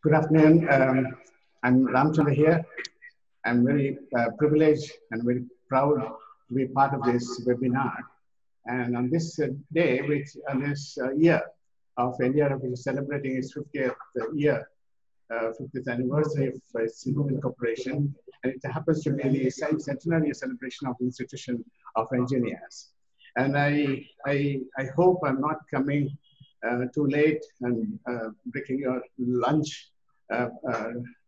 Good afternoon. I'm Ramchandra here. I'm very privileged and very proud to be part of this webinar. And on this day, which on this year of NDRF, which is celebrating its 50th year, 50th anniversary of its incorporation, and it happens to be the centenary celebration of the Institution of Engineers. And I hope I'm not coming too late and breaking your lunch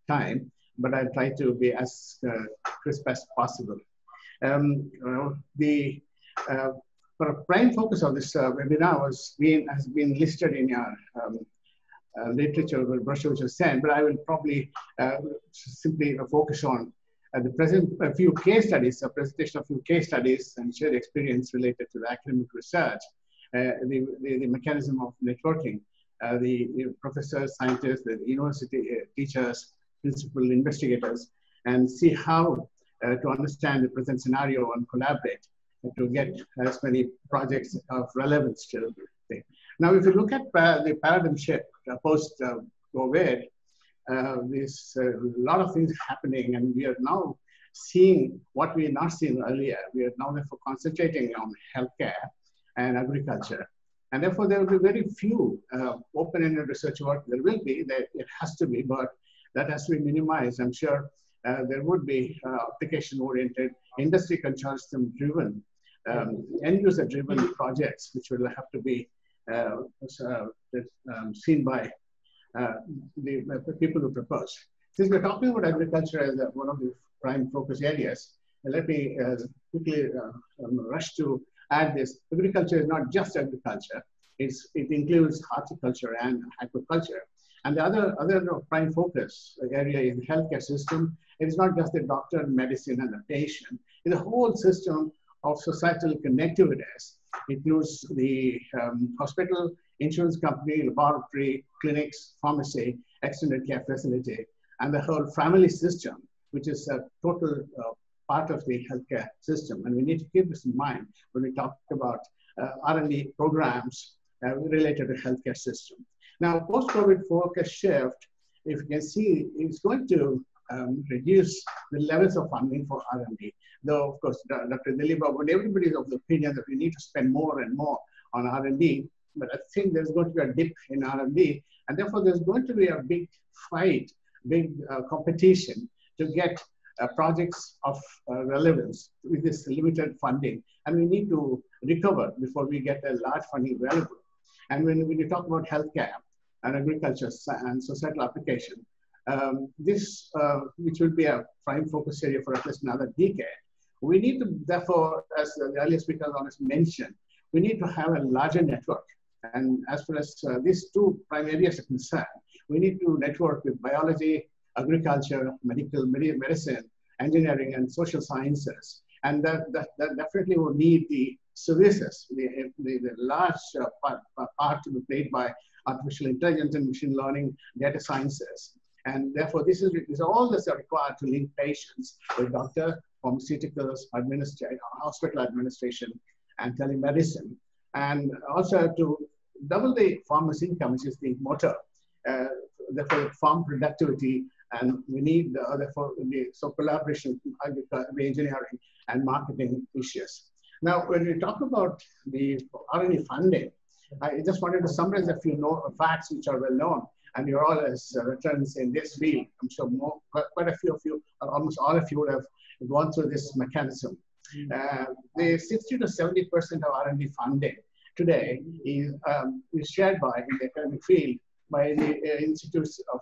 time, but I'll try to be as crisp as possible. The prime focus of this webinar has been listed in your literature brochure which was sent, but I will probably simply focus on a few case studies, a presentation of a few case studies and shared experience related to the academic research, the mechanism of networking, the professors, scientists, the university teachers, principal investigators, and see how to understand the present scenario and collaborate to get as many projects of relevance to the thing. Now, if you look at the paradigm shift post-COVID, there's a lot of things happening, and we are now seeing what we had not seen earlier. We are now therefore concentrating on healthcare and agriculture. And therefore, there will be very few open-ended research work. There will be, it has to be, but that has to be minimized. I'm sure there would be application-oriented, industry consortium-driven, end-user-driven projects, which will have to be seen by the people who propose. Since we're talking about agriculture as one of the prime focus areas, let me quickly rush to add this. Agriculture is not just agriculture. It includes horticulture and aquaculture. And the other prime focus area is the healthcare system. It is not just the doctor, medicine, and the patient. It's a whole system of societal connectivities. It includes the hospital, insurance company, laboratory, clinics, pharmacy, extended care facility, and the whole family system, which is a total part of the healthcare system. And we need to keep this in mind when we talk about R&D programs related to healthcare system. Now, post-COVID focus shift, if you can see, it's going to reduce the levels of funding for R&D. Though, of course, Dr. Dilip Babu and everybody is of the opinion that we need to spend more and more on R&D, but I think there's going to be a dip in R&D, and therefore there's going to be a big fight, big competition to get projects of relevance with this limited funding, and we need to recover before we get a large funding available. And when you talk about healthcare and agriculture and societal application, this, which will be a prime focus area for at least another decade, we need to, therefore, as the earlier speaker mentioned, we need to have a larger network. And as far as these two prime areas are concerned, we need to network with biology, agriculture, medicine, engineering, and social sciences. And that definitely will need the services, the large part to be played by artificial intelligence and machine learning, data sciences. And therefore, this is all this are required to link patients with doctor, pharmaceuticals, hospital administration, and telemedicine. And also to double the farmer's income, which is the motor, therefore farm productivity, and we need therefore collaboration, engineering, and marketing issues. Now, when we talk about the R&D funding, I just wanted to summarize a few facts which are well known, and you're all as veterans in this field. I'm sure quite a few of you, or almost all of you, would have gone through this mechanism. The 60 to 70% of R&D funding today is shared in the academic field by the institutes of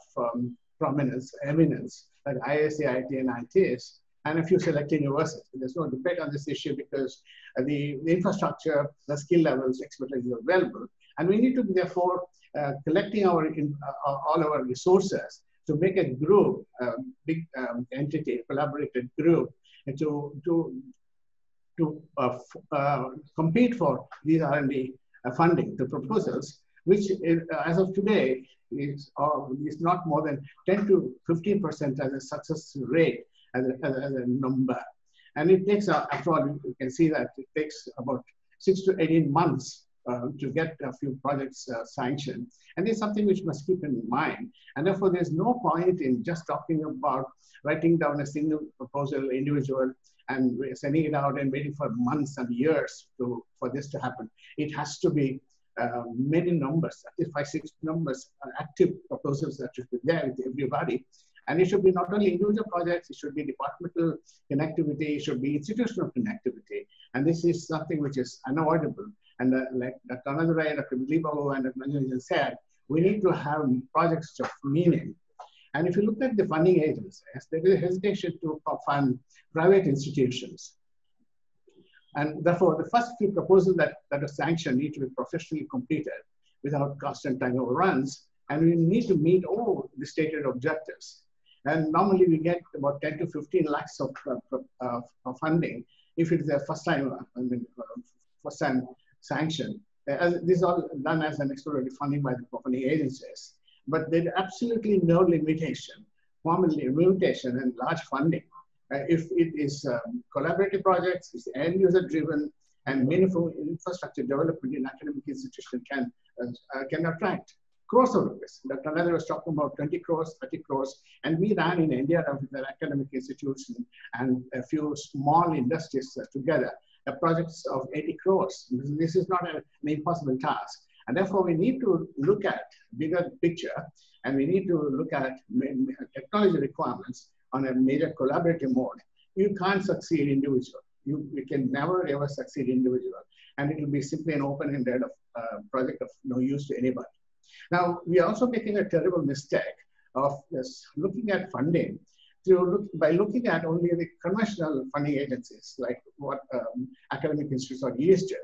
prominence, eminence, like ISA, IT, and ITS, and a few select universities. There's no debate on this issue because the infrastructure, the skill levels, expertise is available. And we need to be, therefore, collecting all our resources to make a group, big entity, collaborated group, to compete for these R&D funding, the proposals, which is, as of today is not more than 10 to 15% as a success rate, as a number. And it takes, after all, you can see that it takes about 6 to 18 months to get a few projects sanctioned. And it's something which must keep in mind. And therefore, there's no point in just talking about writing down a single proposal, individual, and sending it out and waiting for months and years for this to happen. It has to be many numbers, at least 5, 6 numbers, active proposals that should be there with everybody. And it should be not only individual projects, it should be departmental connectivity, it should be institutional connectivity. And this is something which is unavoidable. And like Dr. Anandarai, Dr. Babu, and Dr. Nanjan said, we need to have projects of meaning. And if you look at the funding agencies, there is a hesitation to fund private institutions. And therefore, the first few proposals that are sanctioned need to be professionally completed without cost and time overruns. And we need to meet all the stated objectives. And normally we get about 10 to 15 lakhs of funding if it is a first time sanction. This is all done as an exploratory funding by the funding agencies. But there's absolutely no limitation, formal limitation and large funding. If it is collaborative projects, it's end user driven, and meaningful infrastructure development in academic institutions can attract crores of rupees. Dr. Anandar was talking about 20 crores, 30 crores, and we ran in India with an academic institution and a few small industries together, projects of 80 crores. This is not an impossible task. And therefore, we need to look at bigger picture, and we need to look at technology requirements on a major collaborative mode. You can't succeed individual. You can never ever succeed individual. And it will be simply an open-ended project of no use to anybody. Now, we are also making a terrible mistake of looking at funding by looking at only the conventional funding agencies, like what academic institutes are used to,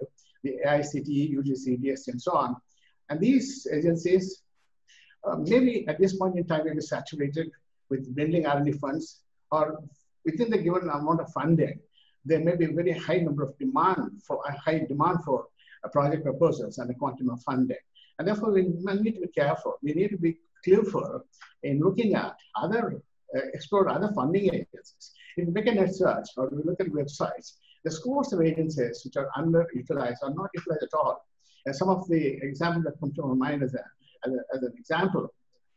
the AICTE, UGC, DST, and so on. And these agencies, maybe at this point in time, may be saturated with building R&D funds, or within the given amount of funding, there may be a very high number of demand for project proposals and a quantum of funding. And therefore, we need to be careful. We need to be careful in looking at explore other funding agencies. If we make a net search or we look at websites, the scores of agencies which are underutilized or not utilized at all. And some of the examples that come to my mind as an example,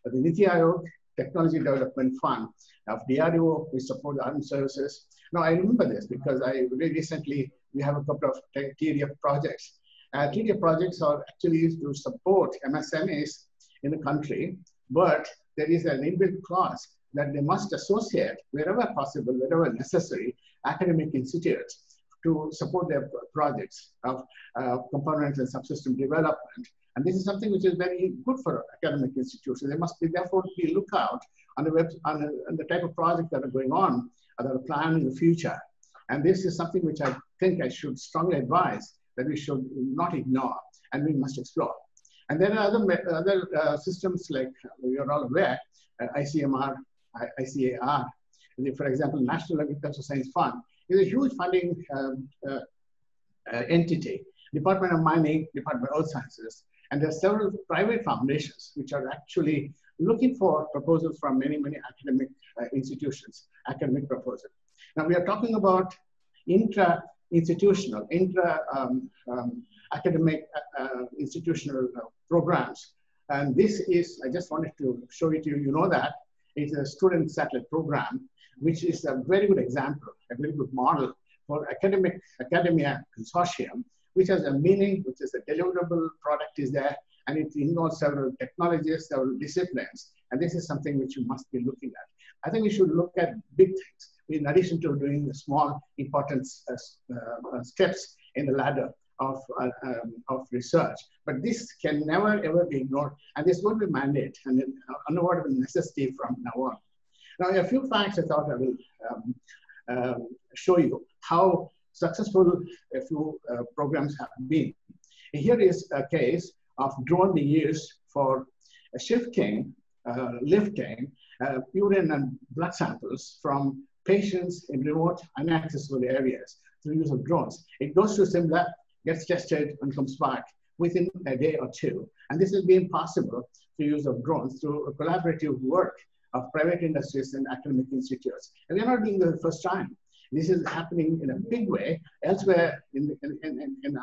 the Niti Aayog Technology Development Fund of DRDO, we support the armed services. Now, I remember this because very recently, we have a couple of TDF projects. TDF projects are actually used to support MSMEs in the country, but there is an inbuilt clause that they must associate, wherever possible, wherever necessary, academic institutes to support their projects of components and subsystem development. And this is something which is very good for academic institutions. They must be, therefore, be lookout on the type of projects that are going on, that are planned in the future. And this is something which I think I should strongly advise that we should not ignore and we must explore. And there are other systems like you're all aware, ICMR, ICAR, for example, National Agricultural Science Fund is a huge funding entity, Department of Mining, Department of Earth Sciences, and there are several private foundations which are actually looking for proposals from many, many academic institutions, academic proposals. Now we are talking about intra-institutional, academic institutional programs. And this is, I just wanted to show it to you, you know that it's a student satellite program, which is a very good example, a very good model for academia consortium, which has a meaning, which is a deliverable product is there, and it involves several technologies, several disciplines. And this is something which you must be looking at. I think we should look at big things in addition to doing the small, important steps in the ladder of research. But this can never, ever be ignored. And this will be mandate and an unavoidable necessity from now on. Now, a few facts I thought I will show you how successful a few programs have been. Here is a case of drone being used for lifting urine and blood samples from patients in remote, inaccessible areas through use of drones. It goes to Simla, gets tested, and comes back within a day or two. And this has been possible through use of drones through a collaborative work of private industries and academic institutes. And we're not doing this the first time. This is happening in a big way elsewhere in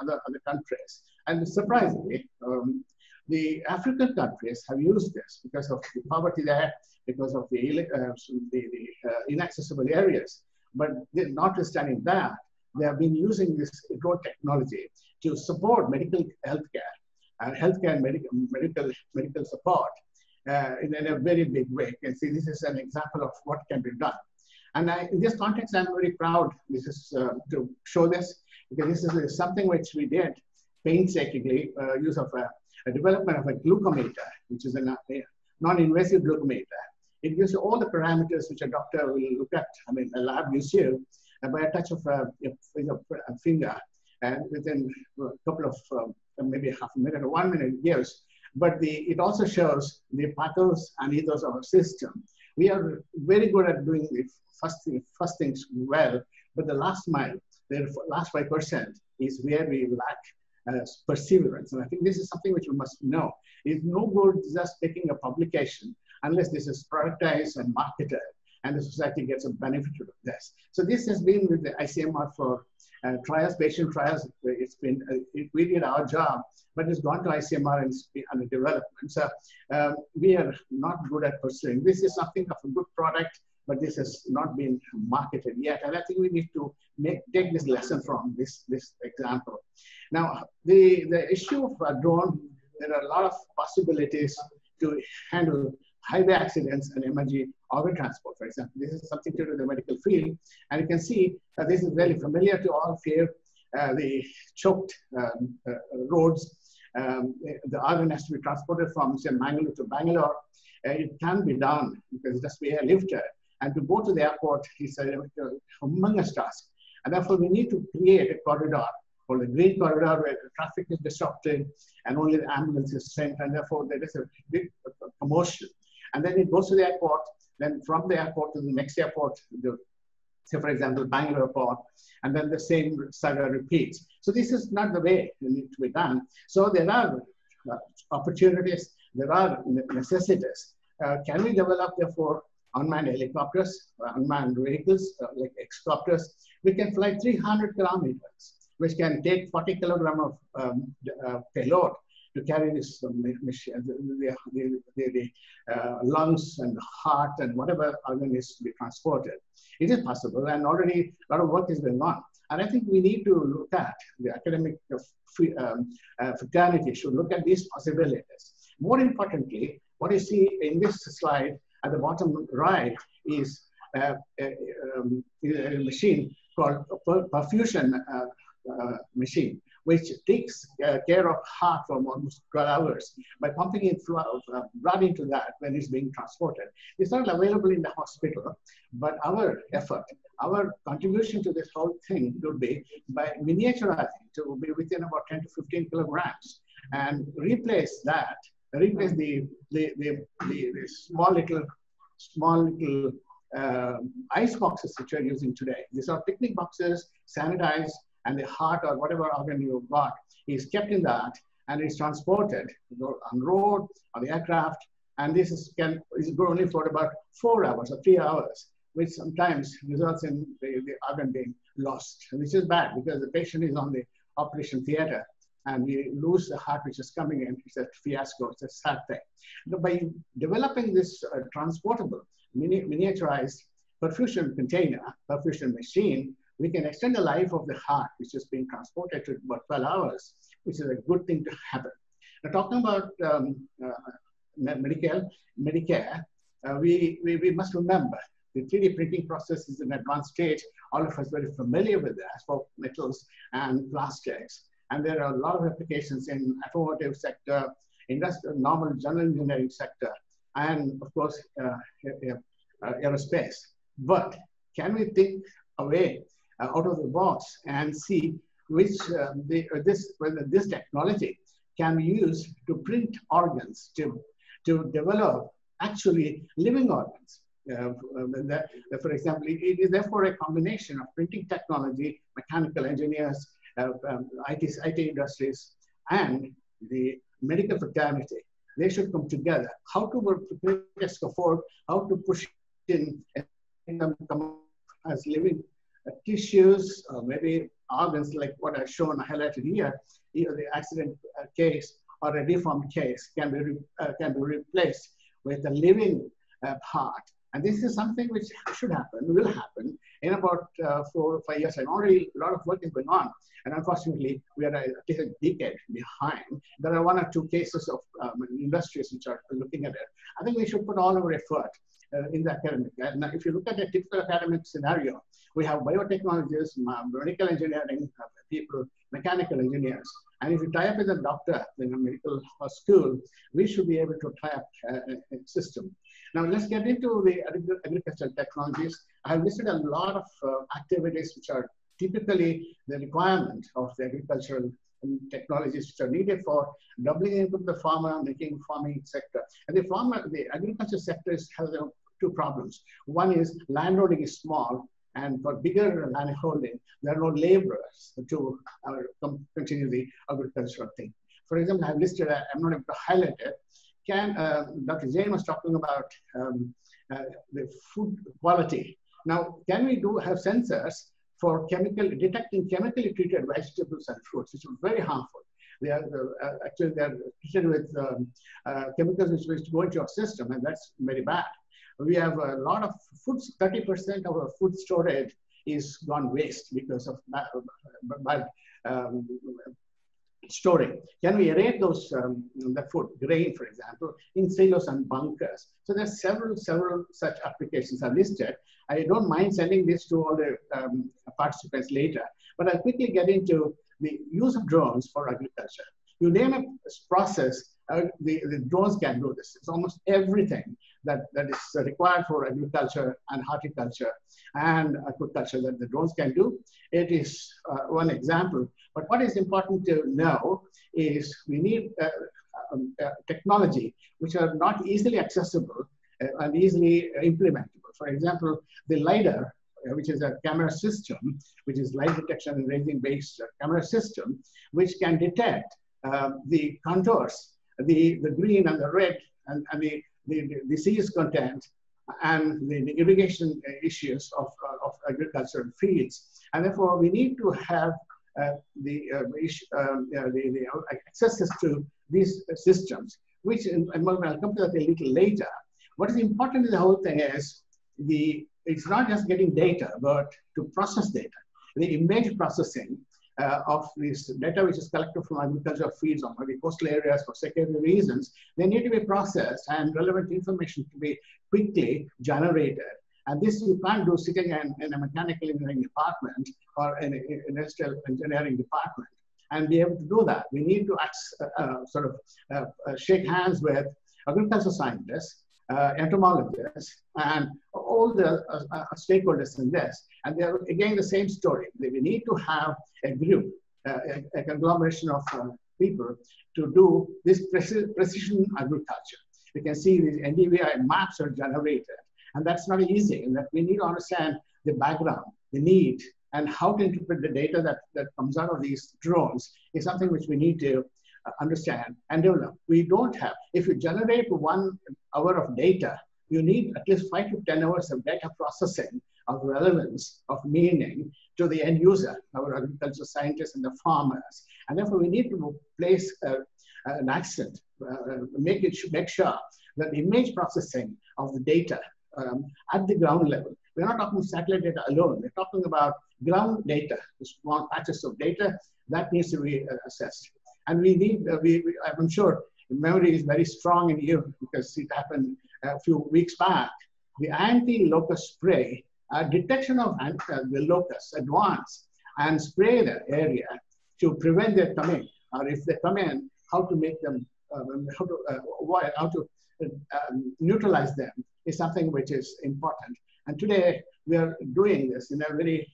other countries. And surprisingly, the African countries have used this because of the poverty there, because of the inaccessible areas. But notwithstanding that, they have been using this drone technology to support medical healthcare, healthcare and medical support in a very big way. You can see this is an example of what can be done. And in this context, I'm very proud to show this, because this is something which we did painstakingly, use of a development of a glucometer, which is a non-invasive glucometer. It gives you all the parameters which a doctor will look at. I mean, a lab gives you by a touch of a finger, and within a couple of maybe half a minute or 1 minute it gives. But it also shows the pathos and ethos of our system. We are very good at doing the first things well, but the last mile, the last 5% is where we lack perseverance. And I think this is something which we must know. It's no good just taking a publication unless this is productized and marketed and the society gets a benefit of this. So this has been with the ICMR for trials, patient trials. It's been, we did our job, but it's gone to ICMR and it's been under development. So we are not good at pursuing. This is something of a good product, but this has not been marketed yet. And I think we need to take this lesson from this example. Now, the issue of a drone, there are a lot of possibilities to handle highway accidents and emergency organ transport, for example. This is something to do with the medical field. And you can see this is really familiar to all of you. The choked roads, the organ has to be transported from, say, Mangalore to Bangalore. It can be done because it has to be airlifted. And to go to the airport is a humongous task. And therefore, we need to create a corridor called the green corridor where the traffic is disrupted and only the ambulance is sent. And therefore, there is a big commotion. And then it goes to the airport. Then from the airport to the next airport, say, for example, Bangalore airport, and then the same saga repeats. So this is not the way it needs to be done. So there are opportunities, there are necessities. Can we develop, therefore, unmanned helicopters, unmanned vehicles, like X-copters? We can fly 300 kilometers, which can take 40 kilograms of payload to carry this machine, the lungs and the heart and whatever organ needs to be transported. It is possible, and already a lot of work is going on. And I think we need to look at the academic fraternity should look at these possibilities. More importantly, what you see in this slide at the bottom right is a machine called a perfusion machine, which takes care of heart for almost 12 hours by pumping in blood into that when it's being transported. It's not available in the hospital, but our effort, our contribution to this whole thing would be by miniaturizing to be within about 10 to 15 kilograms and replace the small little ice boxes which we're using today. These are picnic boxes, sanitized, and the heart or whatever organ you've got is kept in that and is transported on road, on the aircraft. And this is only for about 4 hours or 3 hours, which sometimes results in the organ being lost. And this is bad because the patient is on the operation theater and we lose the heart which is coming in. It's a fiasco, it's a sad thing. But by developing this transportable, miniaturized perfusion container, perfusion machine, we can extend the life of the heart, which is being transported to about 12 hours, which is a good thing to happen. Now, talking about Medicare, we must remember the 3D printing process is an advanced stage. All of us are very familiar with that for metals and plastics. And there are a lot of applications in automotive sector, industrial, normal general engineering sector, and of course, aerospace. But can we think away out of the box and see whether this technology can be used to print organs, to develop actually living organs? For example, it is therefore a combination of printing technology, mechanical engineers, IT industries, and the medical fraternity. They should come together. How to work a scaffold, how to push in as living tissues, or maybe organs like what I've shown highlighted here, either the accident case or a deformed case can be replaced with a living part. And this is something which should happen, will happen in about 4 or 5 years. And already a lot of work is going on. And unfortunately, we are at least a decade behind. There are 1 or 2 cases of industries which are looking at it. I think we should put all our effort in the academic. And if you look at a typical academic scenario, we have biotechnologists, medical engineering people, mechanical engineers. And if you tie up with a doctor in a medical school, we should be able to tie up a system. Now let's get into the agricultural technologies. I have listed a lot of activities which are typically the requirement of the agricultural technologies which are needed for doubling income of the farmer, making farming sector. And the agriculture sector has 2 problems. One is landholding is small, and for bigger landholding, there are no laborers to continue the agricultural thing. For example, I've listed, I'm not able to highlight it. Dr. Jain was talking about the food quality. Now, can we have sensors for detecting chemically treated vegetables and fruits, which are very harmful? They are actually they're treated with chemicals which go into our system, and that's very bad. We have a lot of foods. 30% of our food storage is gone waste because of bad storing. Can we aerate those the food, grain, for example, in silos and bunkers? So there's several such applications are listed. I don't mind sending this to all the participants later, but I'll quickly get into the use of drones for agriculture. You name a process, the drones can do this. It's almost everything that is required for agriculture and horticulture and aquaculture that the drones can do. It is one example. But what is important to know is we need technology which are not easily accessible and easily implementable. For example, the LiDAR, which is a camera system, which is light detection and ranging based camera system, which can detect the contours, the green and the red, and the disease content, and the irrigation issues of agricultural fields. And therefore, we need to have the access to these systems, which I'll come to that a little later. What is important in the whole thing is it's not just getting data, but to process data. The image processing of this data which is collected from agricultural fields or maybe coastal areas for security reasons, they need to be processed and relevant information to be quickly generated. And this you can't do sitting in a mechanical engineering department or an industrial engineering department and be able to do that. We need to shake hands with agricultural scientists, entomologists, and all the stakeholders in this. And they're again the same story. We need to have a group, a conglomeration of people to do this precision agriculture. You can see these NDVI maps are generated. And that's not easy, and that we need to understand the background, the need, and how to interpret the data that comes out of these drones is something which we need to understand and develop. We don't have, if you generate 1 hour of data, you need at least 5 to 10 hours of data processing of relevance, of meaning to the end user, our agricultural scientists and the farmers. And therefore we need to place an accent, make sure that the image processing of the data at the ground level. We're not talking satellite data alone. We're talking about ground data, small patches of data that needs to be assessed. And we need, I'm sure memory is very strong in you because it happened a few weeks back. The anti-locust spray, detection of the locusts, advance and spray the area to prevent their coming, or if they come in, how to make them, how to neutralize them is something which is important. And today we are doing this in a very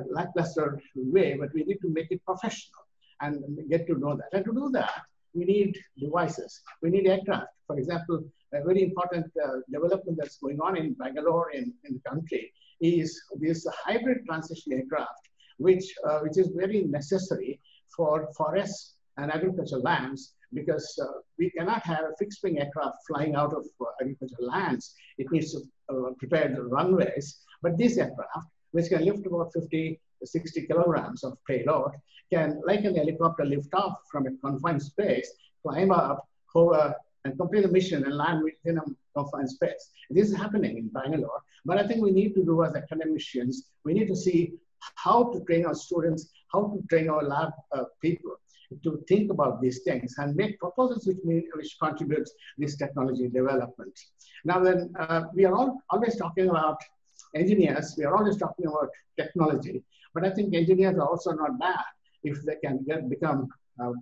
lackluster way, but we need to make it professional and get to know that. And to do that, we need devices. We need aircraft. For example, a very important development that's going on in Bangalore in the country is this hybrid transition aircraft, which is very necessary for forests and agricultural lands, because we cannot have a fixed wing aircraft flying out of agricultural lands. It needs to prepare the runways. But this aircraft, which can lift about 50 to 60 kilograms of payload, can, like an helicopter, lift off from a confined space, climb up, hover, and complete the mission and land within a confined space. This is happening in Bangalore, but I think we need to do as academicians, we need to see how to train our students, how to train our lab people to think about these things and make proposals which contribute this technology development. Now then, we are always talking about engineers, we are always talking about technology, but I think engineers are also not bad if they can become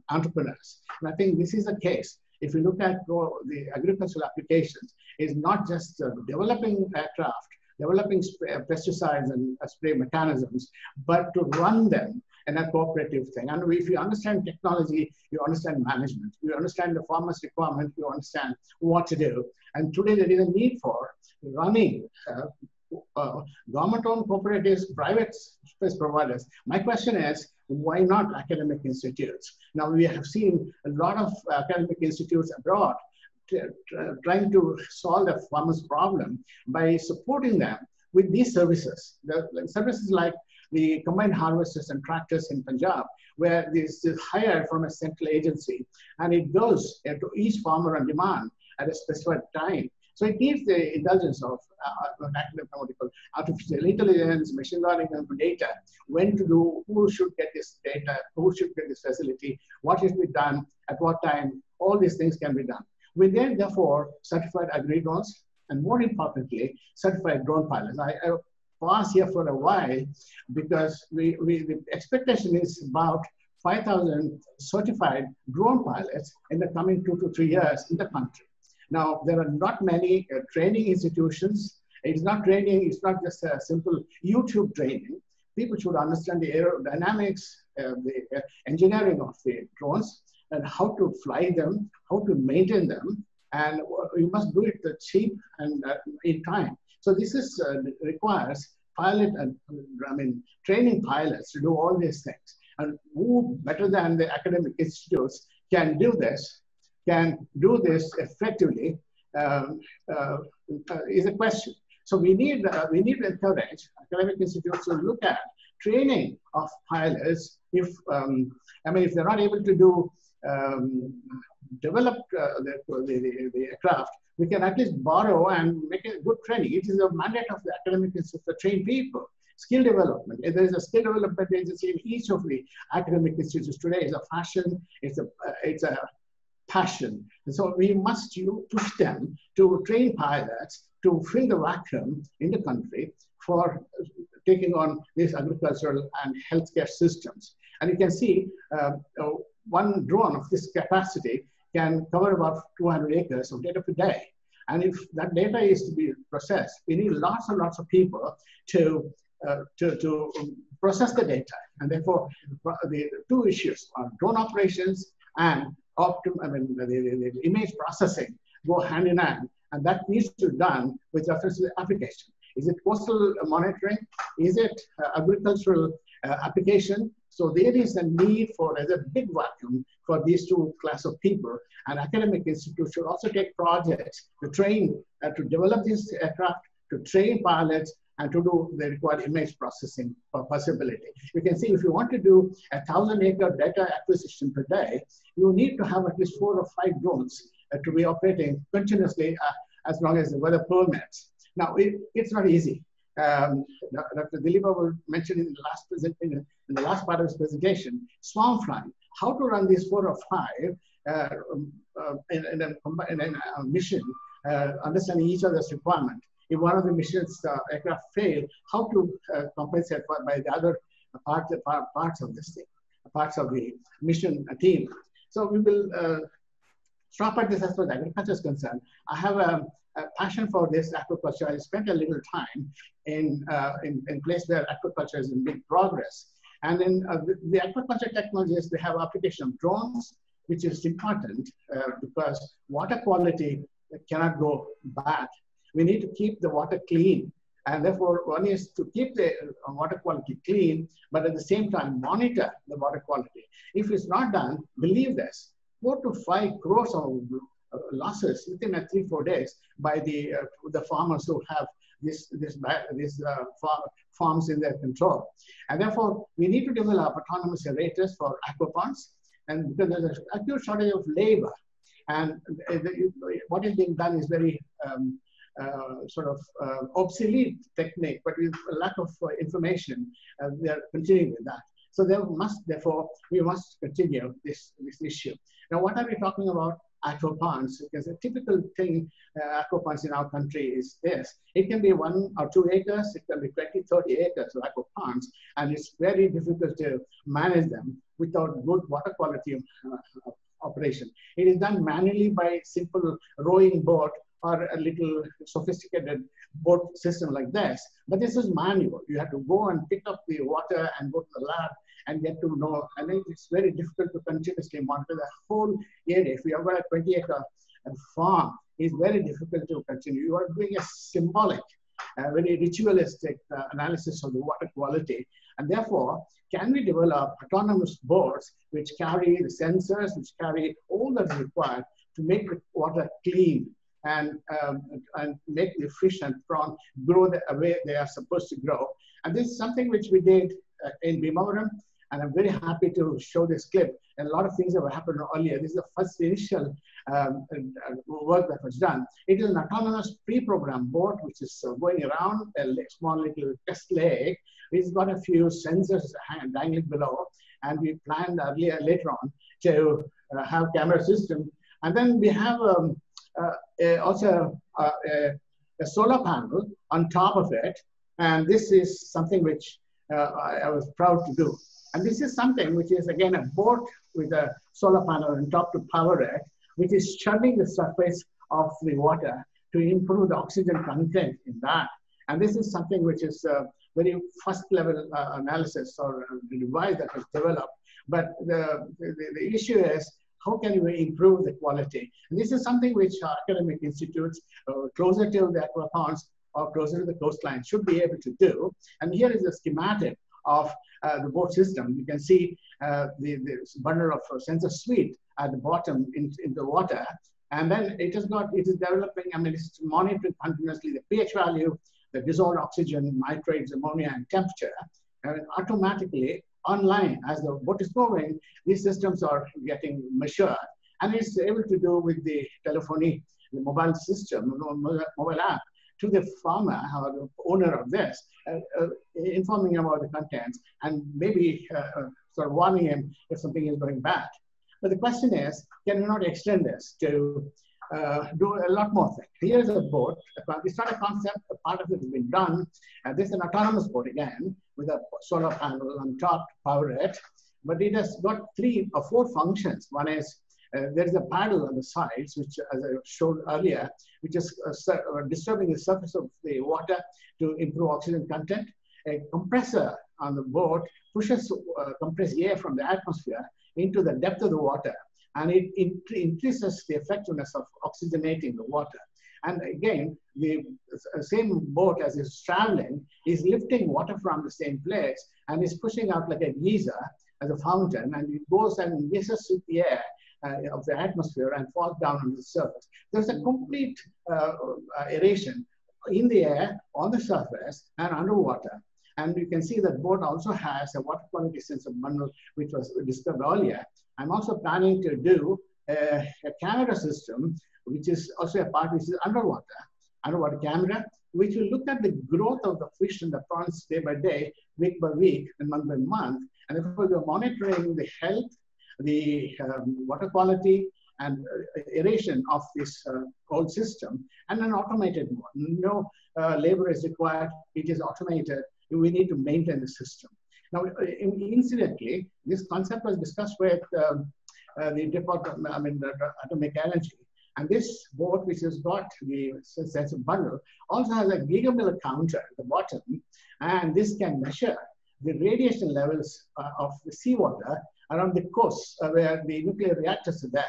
entrepreneurs. And I think this is the case. If you look at the agricultural applications, it's not just developing aircraft, developing pesticides and spray mechanisms, but to run them in a cooperative thing. And if you understand technology, you understand management, you understand the farmer's requirement, you understand what to do. And today there is a need for running government-owned cooperatives, private space providers. My question is, why not academic institutes? Now we have seen a lot of academic institutes abroad trying to solve the farmers' problem by supporting them with these services. The services like the combined harvesters and tractors in Punjab, where this is hired from a central agency, and it goes to each farmer on demand at a specified time. So it needs the indulgence of artificial intelligence, machine learning, and data, when to do, who should get this data, who should get this facility, what should be done, at what time, all these things can be done. We then, therefore, certified agri-drones, and more importantly, certified drone pilots. I pause here for a while because the expectation is about 5,000 certified drone pilots in the coming 2 to 3 years in the country. Now, there are not many training institutions. It's not training, it's not just a simple YouTube training. People should understand the aerodynamics, the engineering of the drones, and how to fly them, how to maintain them, and you must do it cheap and in time. So this is requires pilot and training pilots to do all these things. And who better than the academic institutes can do this effectively is a question. So we need to encourage academic institutes to look at training of pilots. If they're not able to do develop the aircraft, we can at least borrow and make a good training. It is a mandate of the academic institute to train people. Skill development. There is a skill development agency in each of the academic institutes today. It's a fashion. It's a passion. And so we must push them to train pilots to fill the vacuum in the country for taking on these agricultural and healthcare systems. And you can see one drone of this capacity can cover about 200 acres of data per day. And if that data is to be processed, we need lots and lots of people to process the data. And therefore, the two issues are drone operations and the image processing go hand in hand. And that needs to be done with reference to the application. Is it coastal monitoring? Is it agricultural application? So there is a need for, there's a big vacuum for these two classes of people. And academic institutes should also take projects to train, to develop these aircraft, to train pilots, and to do the required image processing possibility. You can see if you want to do 1,000-acre data acquisition per day, you need to have at least 4 or 5 drones to be operating continuously as long as the weather permits. Now, it's not easy. Dr. Dilip mentioned in the last part of his presentation, swarm flying. How to run these 4 or 5 in a mission, understanding each other's requirement. If one of the missions aircraft fail, how to compensate by the other parts of this thing, parts of the mission team. So we will stop at this as far as agriculture is concerned. I have a passion for this aquaculture. I spent a little time in place where aquaculture is in big progress. And in the aquaculture technologies, they have application of drones, which is important because water quality cannot go bad. We need to keep the water clean. And therefore, one is to keep the water quality clean, but at the same time, monitor the water quality. If it's not done, believe this, 4 to 5 crores of losses within 3-4 days by the farmers who have farms in their control. And therefore, we need to develop autonomous aerators for aquaponds, and because there's an acute shortage of labor. And what is being done is very obsolete technique, but with a lack of information, we are continuing with that. So therefore, we must continue this issue. Now, what are we talking about? Aquaponds, because a typical thing, aquaponds in our country is this. It can be 1 or 2 acres, it can be 20, 30 acres of aquaponds, and it's very difficult to manage them without good water quality operation. It is done manually by simple rowing boat or a little sophisticated boat system like this. But this is manual. You have to go and pick up the water and go to the lab and get to know. And it's very difficult to continuously monitor the whole area. If you have got a 20-acre farm, it's very difficult to continue. You are doing a symbolic, very ritualistic analysis of the water quality. And therefore, can we develop autonomous boats which carry the sensors, which carry all that is required to make the water clean and make the fish and prawn grow the way they are supposed to grow? And this is something which we did in Bhimavaram, and I'm very happy to show this clip. And a lot of things that happened earlier. This is the first initial work that was done. It is an autonomous pre-programmed boat which is going around a small little test lake. It's got a few sensors dangling below, and we planned later on to have camera system. And then we have also a solar panel on top of it. And this is something which I was proud to do. And this is something which is, again, a boat with a solar panel on top to power it, which is churning the surface of the water to improve the oxygen content in that. And this is something which is very first level analysis or device that was developed. But the issue is, how can we improve the quality? And this is something which academic institutes closer to the aquaponds or closer to the coastline should be able to do. And here is a schematic of the boat system. You can see the bundle of sensor suite at the bottom in the water. And then it is developing, I mean, it's monitoring continuously the pH value, the dissolved oxygen, nitrates, ammonia, and temperature. And automatically online, as the boat is moving, these systems are getting measured. And it's able to do with the telephony, the mobile system, mobile app, to the farmer or the owner of this, informing him about the contents and maybe sort of warning him if something is going bad. But the question is, can we not extend this to do a lot more things? Here's a boat. It's not a concept. A part of it has been done. This is an autonomous boat again with a solar panel on top to power it. But it has got 3 or 4 functions. One is there is a paddle on the sides, which, as I showed earlier, which is disturbing the surface of the water to improve oxygen content. A compressor on the boat pushes compressed air from the atmosphere into the depth of the water, and it increases the effectiveness of oxygenating the water. And again, the same boat, as it's traveling, is lifting water from the same place and is pushing out like a geyser as a fountain, and it goes and mixes with the air of the atmosphere and falls down on the surface. There's a complete aeration in the air, on the surface, and underwater. And you can see that boat also has a water quality sensor bundle, which was discussed earlier. I'm also planning to do a camera system, which is also a part which is underwater camera, which will look at the growth of the fish and the prawns day by day, week by week, and month by month. And therefore, we're monitoring the health, the water quality, and aeration of this whole system, and an automated one. No labor is required. It is automated. We need to maintain the system. Now, incidentally, this concept was discussed with the Department, the Atomic Energy. And this boat, which has got the sensor bundle, also has a gigamilli counter at the bottom. And this can measure the radiation levels of the seawater around the coast where the nuclear reactors are there.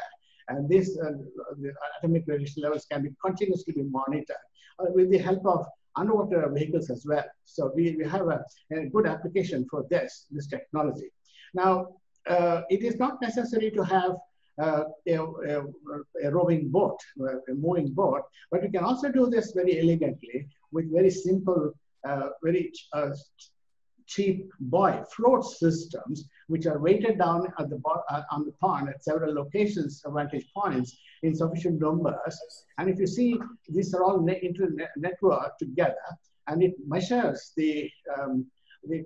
And this, the atomic radiation levels can be continuously monitored with the help of underwater vehicles as well. So we have a good application for this technology. Now, it is not necessary to have a rowing boat, a moving boat, but you can also do this very elegantly with very simple, very cheap buoy float systems, which are weighted down at on the pond at several locations, vantage points in sufficient numbers. And if you see, these are all networked together, and it measures the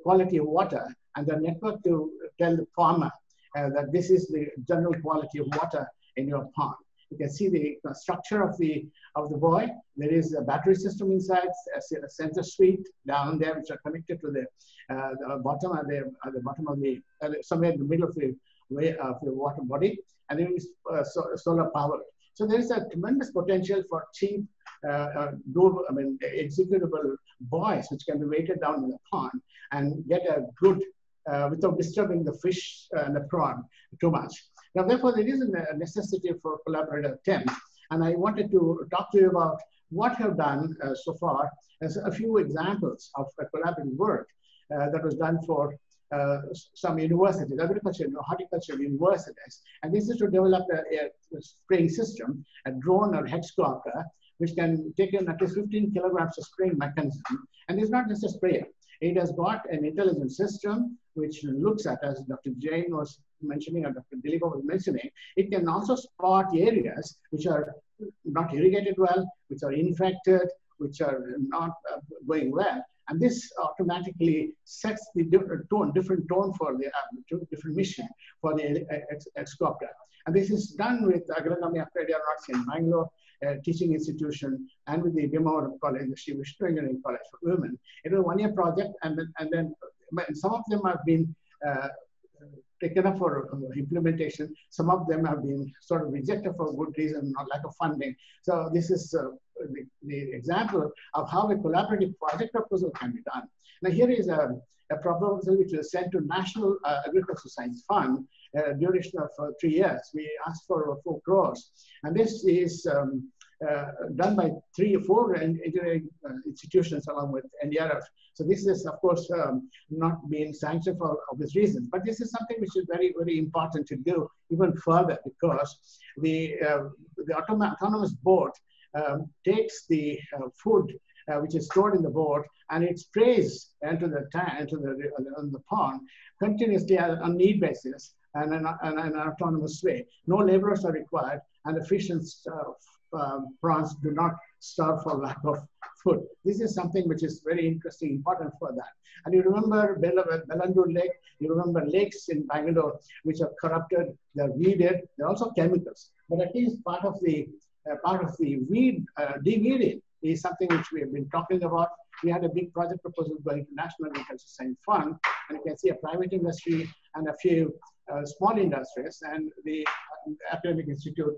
quality of water, and the network to tell the farmer that this is the general quality of water in your pond. You can see the structure of the buoy. There is a battery system inside, a sensor suite down there, which are connected to the bottom at the bottom of the somewhere in the middle of the water body, and it is solar powered. So there is a tremendous potential for cheap, executable buoys which can be weighted down in the pond and get a good without disturbing the fish and the prawn too much. Now, therefore, there is a necessity for collaborative attempts. And I wanted to talk to you about what I've done so far as a few examples of collaborative work that was done for some universities, agriculture, horticulture universities. And this is to develop a spraying system, a drone or hexcopter, which can take in at least 15 kilograms of spraying mechanism. And it's not just a sprayer. It has got an intelligent system which looks at, as Dr. Jain was mentioning, or Dr. Dilip was mentioning, it can also spot areas which are not irrigated well, which are infected, which are not going well. And this automatically sets the different tone for the different mission for the hexcopter. And this is done with Agronomy Applied Aeronautics in Bangalore, teaching institution, and with the BIMOR College, the Sri Vishnu Engineering College for Women. It was a one-year project, and then some of them have been taken up for implementation. Some of them have been sort of rejected for good reason, not lack of funding. So this is the example of how a collaborative project proposal can be done. Now here is a proposal which was sent to National Agricultural Science Fund, duration of 3 years. We asked for 4 crores. And this is done by 3 or 4 engineering institutions along with NDRF. So this is, of course, not being sanctioned for obvious reasons, but this is something which is very, very important to do even further, because the autonomous boat takes the food which is stored in the boat, and it sprays into the tank, on the pond continuously on need basis and an autonomous way. No laborers are required, and the fish and prawns do not starve for lack of food. This is something which is very interesting, important for that. And you remember Bellandur Lake, you remember lakes in Bangalore which are corrupted, they're weeded, they're also chemicals. But at least part of the de-weeding is something which we have been talking about. We had a big project proposal going to National Agricultural Science Fund, and you can see a private industry and a few small industries, and the academic institute,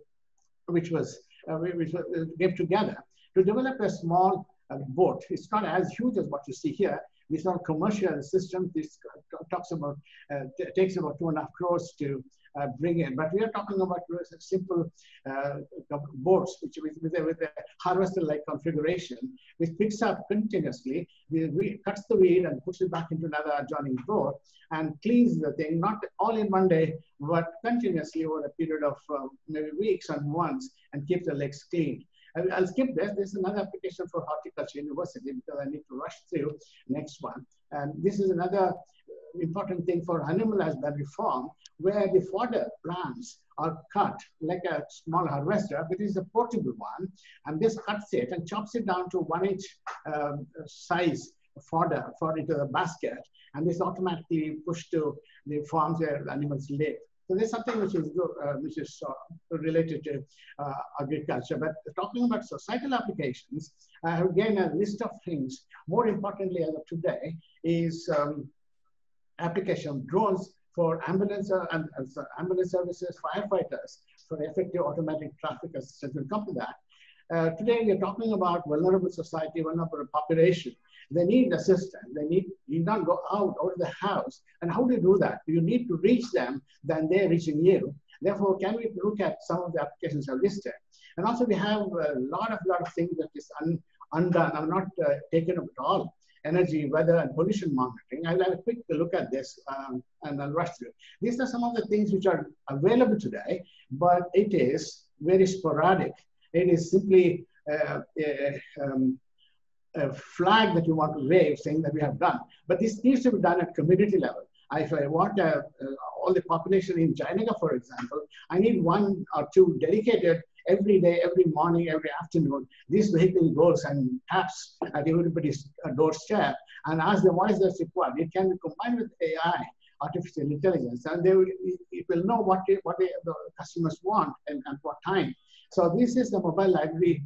which came together to develop a small boat. It's not as huge as what you see here. It's not a commercial system. This takes about 2.5 crores to bring in. But we are talking about simple boats with a harvester-like configuration, which picks up continuously, cuts the weed and puts it back into another adjoining boat and cleans the thing, not all in one day, but continuously over a period of maybe weeks and months, and keep the lakes clean. I'll skip this. This is another application for horticulture university because I need to rush through next one. And this is another important thing for animal husbandry farm, where the fodder plants are cut like a small harvester, but this is a portable one, and this cuts it and chops it down to 1-inch size fodder into the basket, and this automatically pushed to the farms where the animals live. So there's something which is related to agriculture. But talking about societal applications, again, a list of things. More importantly, as of today, is application of drones for ambulance services, firefighters, for effective automatic traffic assistance. We'll come to that. Today, we're talking about vulnerable society, vulnerable population. They need assistance. They need not go out of the house. And how do you do that? You need to reach them, then they're reaching you. Therefore, can we look at some of the applications are listed? And also, we have a lot of things that is undone. I'm not taken up at all. energy, weather, and pollution monitoring. I'll have a quick look at this and I'll rush through. These are some of the things which are available today, but it is very sporadic. It is simply a flag that you want to wave saying that we have done. But this needs to be done at community level. If I want all the population in Jainaga, for example, I need 1 or 2 dedicated every day, every morning, every afternoon. This vehicle goes and taps at everybody's doorstep and asks them what is that's required. It can be combined with AI, artificial intelligence, and it will know what the customers want and what time. So this is the mobile library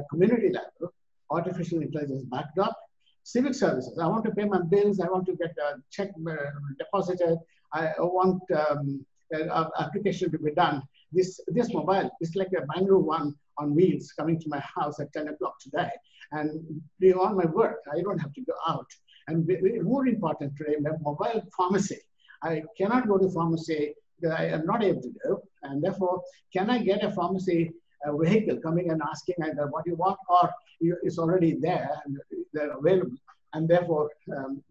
community level, artificial intelligence backed up. Civic services, I want to pay my bills, I want to get a check deposited, I want an application to be done. This mobile is like a Bangalore one on wheels coming to my house at 10 o'clock today and doing all my work. I don't have to go out. And more important today, mobile pharmacy. I cannot go to pharmacy that I am not able to do. And therefore, can I get a pharmacy vehicle coming and asking either what you want or it's already there and they're available. And therefore,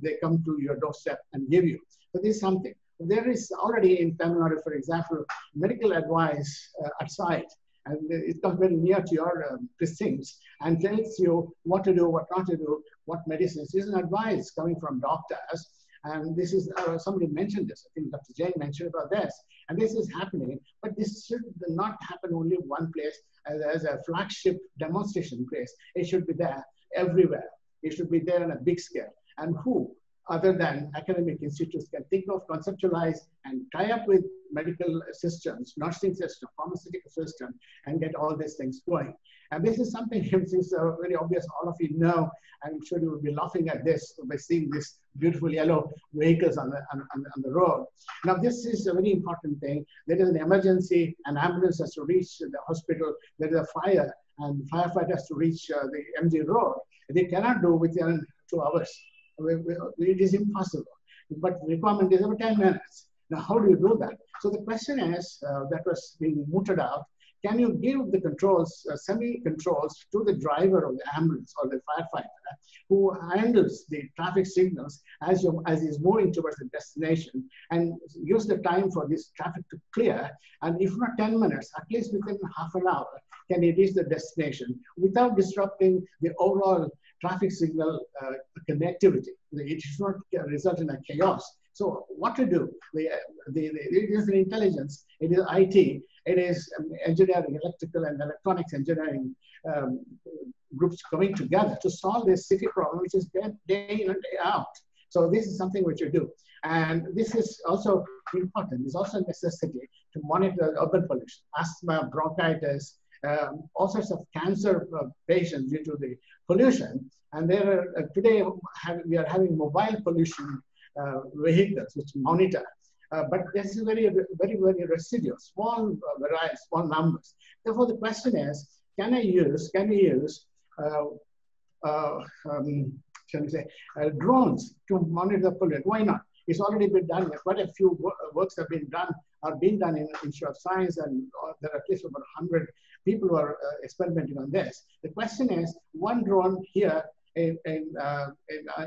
they come to your doorstep and give you. So this is something. There is already in Tamil Nadu, for example, medical advice at site. And it comes very near to your precincts and tells you what to do, what not to do, what medicines. This is an advice coming from doctors. And this is, somebody mentioned this, I think Dr. Jain mentioned about this. And this is happening, but this should not happen only one place as a flagship demonstration place. It should be there everywhere. It should be there on a big scale. And who, other than academic institutes, can think of, conceptualize, and tie up with medical systems, nursing system, pharmaceutical system, and get all these things going. And this is something which is very obvious. All of you know. I'm sure you will be laughing at this by seeing these beautiful yellow vehicles on the road. Now, this is a very important thing. There is an emergency, an ambulance has to reach the hospital. There is a fire, and firefighters to reach the MG road. They cannot do within 2 hours. It is impossible. But the requirement is over 10 minutes. Now, how do you do that? So the question is, that was being mooted out, can you give the controls, semi-controls to the driver of the ambulance or the firefighter who handles the traffic signals as he's moving towards the destination and use the time for this traffic to clear, and if not 10 minutes, at least within half an hour, can he reach the destination without disrupting the overall traffic signal connectivity. It should not result in a chaos. So what to do? It is an intelligence, it is IT, it is engineering, electrical and electronics engineering groups coming together to solve this city problem, which is day in and day out. So this is something which you do. And this is also important. It's also a necessity to monitor urban pollution, asthma, bronchitis, all sorts of cancer patients due to the pollution. And there are, today we are having mobile pollution vehicles which monitor. But this is very, very, very residual, small variety, small numbers. Therefore, the question is, can we use shall we say, drones to monitor pollution? Why not? It's already been done. Quite a few works have been done, are being done in Institute of Science, and there are at least about 100 people who are experimenting on this. The question is, one drone here in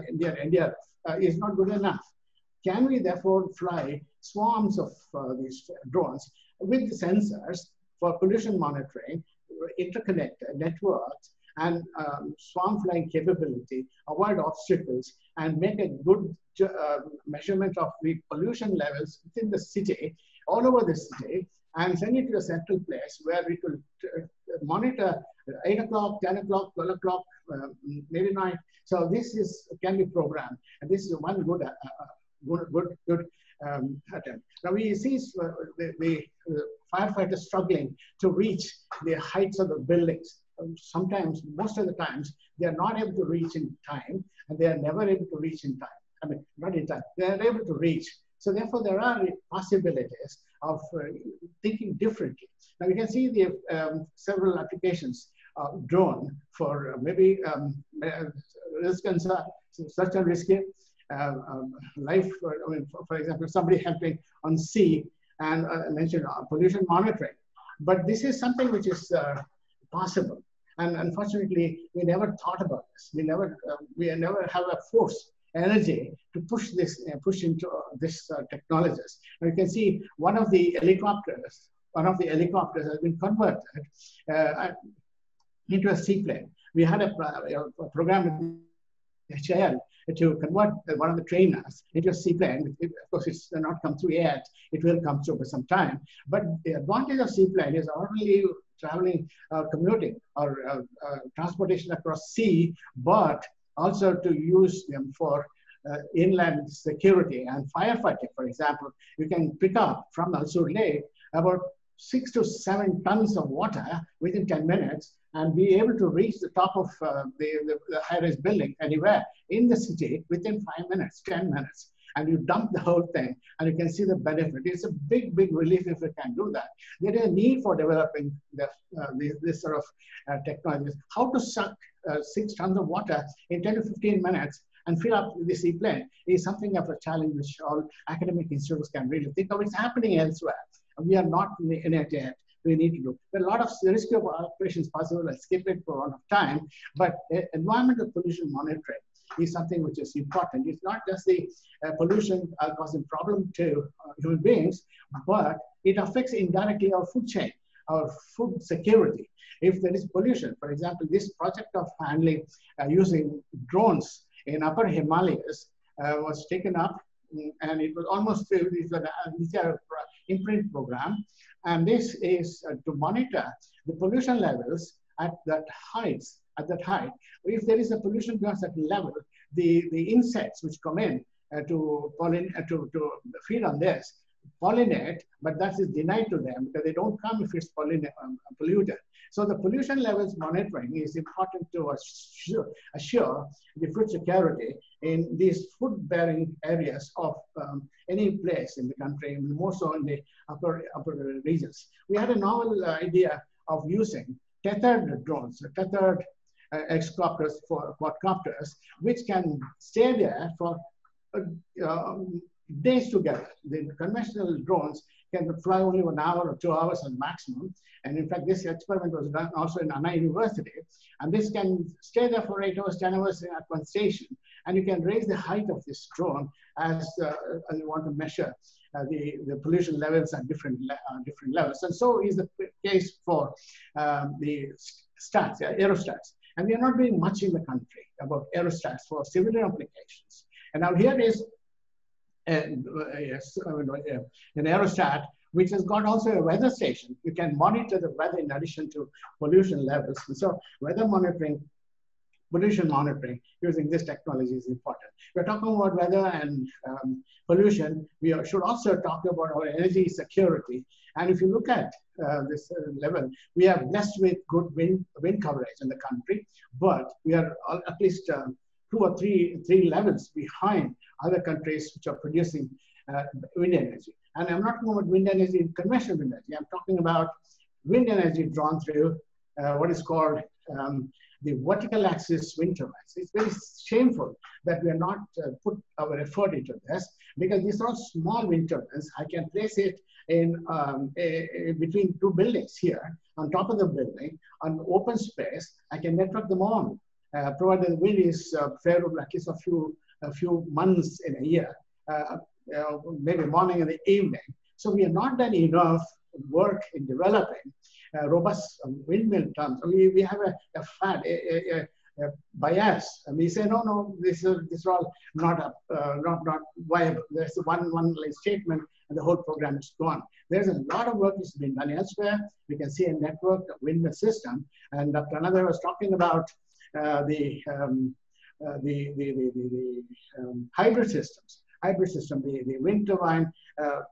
India is not good enough. Can we therefore fly swarms of these drones with the sensors for pollution monitoring, interconnected networks, and swarm flying capability, avoid obstacles, and make a good measurement of the pollution levels within the city, all over the city, and send it to a central place where we could monitor 8 o'clock, 10 o'clock, 12 o'clock, maybe 9. So this can be programmed, and this is one good attempt. Now we see the firefighters struggling to reach the heights of the buildings. Sometimes, most of the times, they are not able to reach in time, and they are never able to reach in time. I mean, not in time. They are able to reach. So therefore, there are possibilities of thinking differently. Now, we can see the several applications of drone for maybe risk and such and risky life. I mean, for example, somebody helping on sea, and I mentioned pollution monitoring. But this is something which is possible. And unfortunately, we never thought about this. We never have a force, energy to push this, push into this technologies. And you can see one of the helicopters has been converted into a seaplane. We had a program with HIL to convert one of the trainers into a seaplane. Of course, it's not come through yet. It will come through for some time. But the advantage of seaplane is not only traveling, commuting, or transportation across sea, but also to use them for inland security and firefighting. For example, you can pick up from Al-Sur Lake about 6 to 7 tons of water within 10 minutes and be able to reach the top of the high-rise building anywhere in the city within 5 minutes, 10 minutes. And you dump the whole thing, and you can see the benefit. It's a big, big relief if we can do that. There is a need for developing this sort of technologies. How to suck 6 tons of water in 10 to 15 minutes and fill up the seaplane is something of a challenge which all academic institutes can really think of. It's happening elsewhere. We are not in it yet. We need to do. There are a lot of risky operations possible. I'll skip it for one of time. But environmental pollution monitoring is something which is important. It's not just the pollution causing problem to human beings, but it affects indirectly our food chain, our food security. If there is pollution, for example, this project of handling using drones in upper Himalayas was taken up, and it was almost it's an imprint program, and this is to monitor the pollution levels at that height. If there is a pollution beyond a certain level, the insects which come in to feed on this pollinate, but that is denied to them because they don't come if it's polluted. So the pollution levels monitoring is important to assure the food security in these food-bearing areas of any place in the country, more so in the upper regions. We had a novel idea of using tethered drones, tethered excopters for quadcopters, which can stay there for days together. The conventional drones can fly only 1 hour or 2 hours at maximum. And in fact, this experiment was done also in Anna University. And this can stay there for 8 hours, 10 hours at one station. And you can raise the height of this drone as you want to measure the pollution levels at different levels. And so is the case for the stats, aerostats. And we are not doing much in the country about aerostats for civilian applications. And now here is an aerostat which has got also a weather station. You can monitor the weather in addition to pollution levels. And so weather monitoring, pollution monitoring using this technology is important. We're talking about weather and pollution. We should also talk about our energy security. And if you look at this level, we are blessed with good wind coverage in the country, but we are at least 2 or 3 levels behind other countries which are producing wind energy. And I'm not talking about wind energy, conventional wind energy. I'm talking about wind energy drawn through what is called the vertical axis wind turbines. It's very shameful that we are not put our effort into this, because these are small wind turbines. I can place it in between 2 buildings here, on top of the building, on open space. I can network them on, provided the wind is favorable at least a few months in a year, maybe morning and the evening. So we have not done enough work in developing robust windmill terms. We have a bias, and we say no, this is all not viable. There's one line statement, and the whole program is gone. There's a lot of work that's been done elsewhere. We can see a network windmill system, and Dr. Another was talking about the hybrid systems. The wind turbine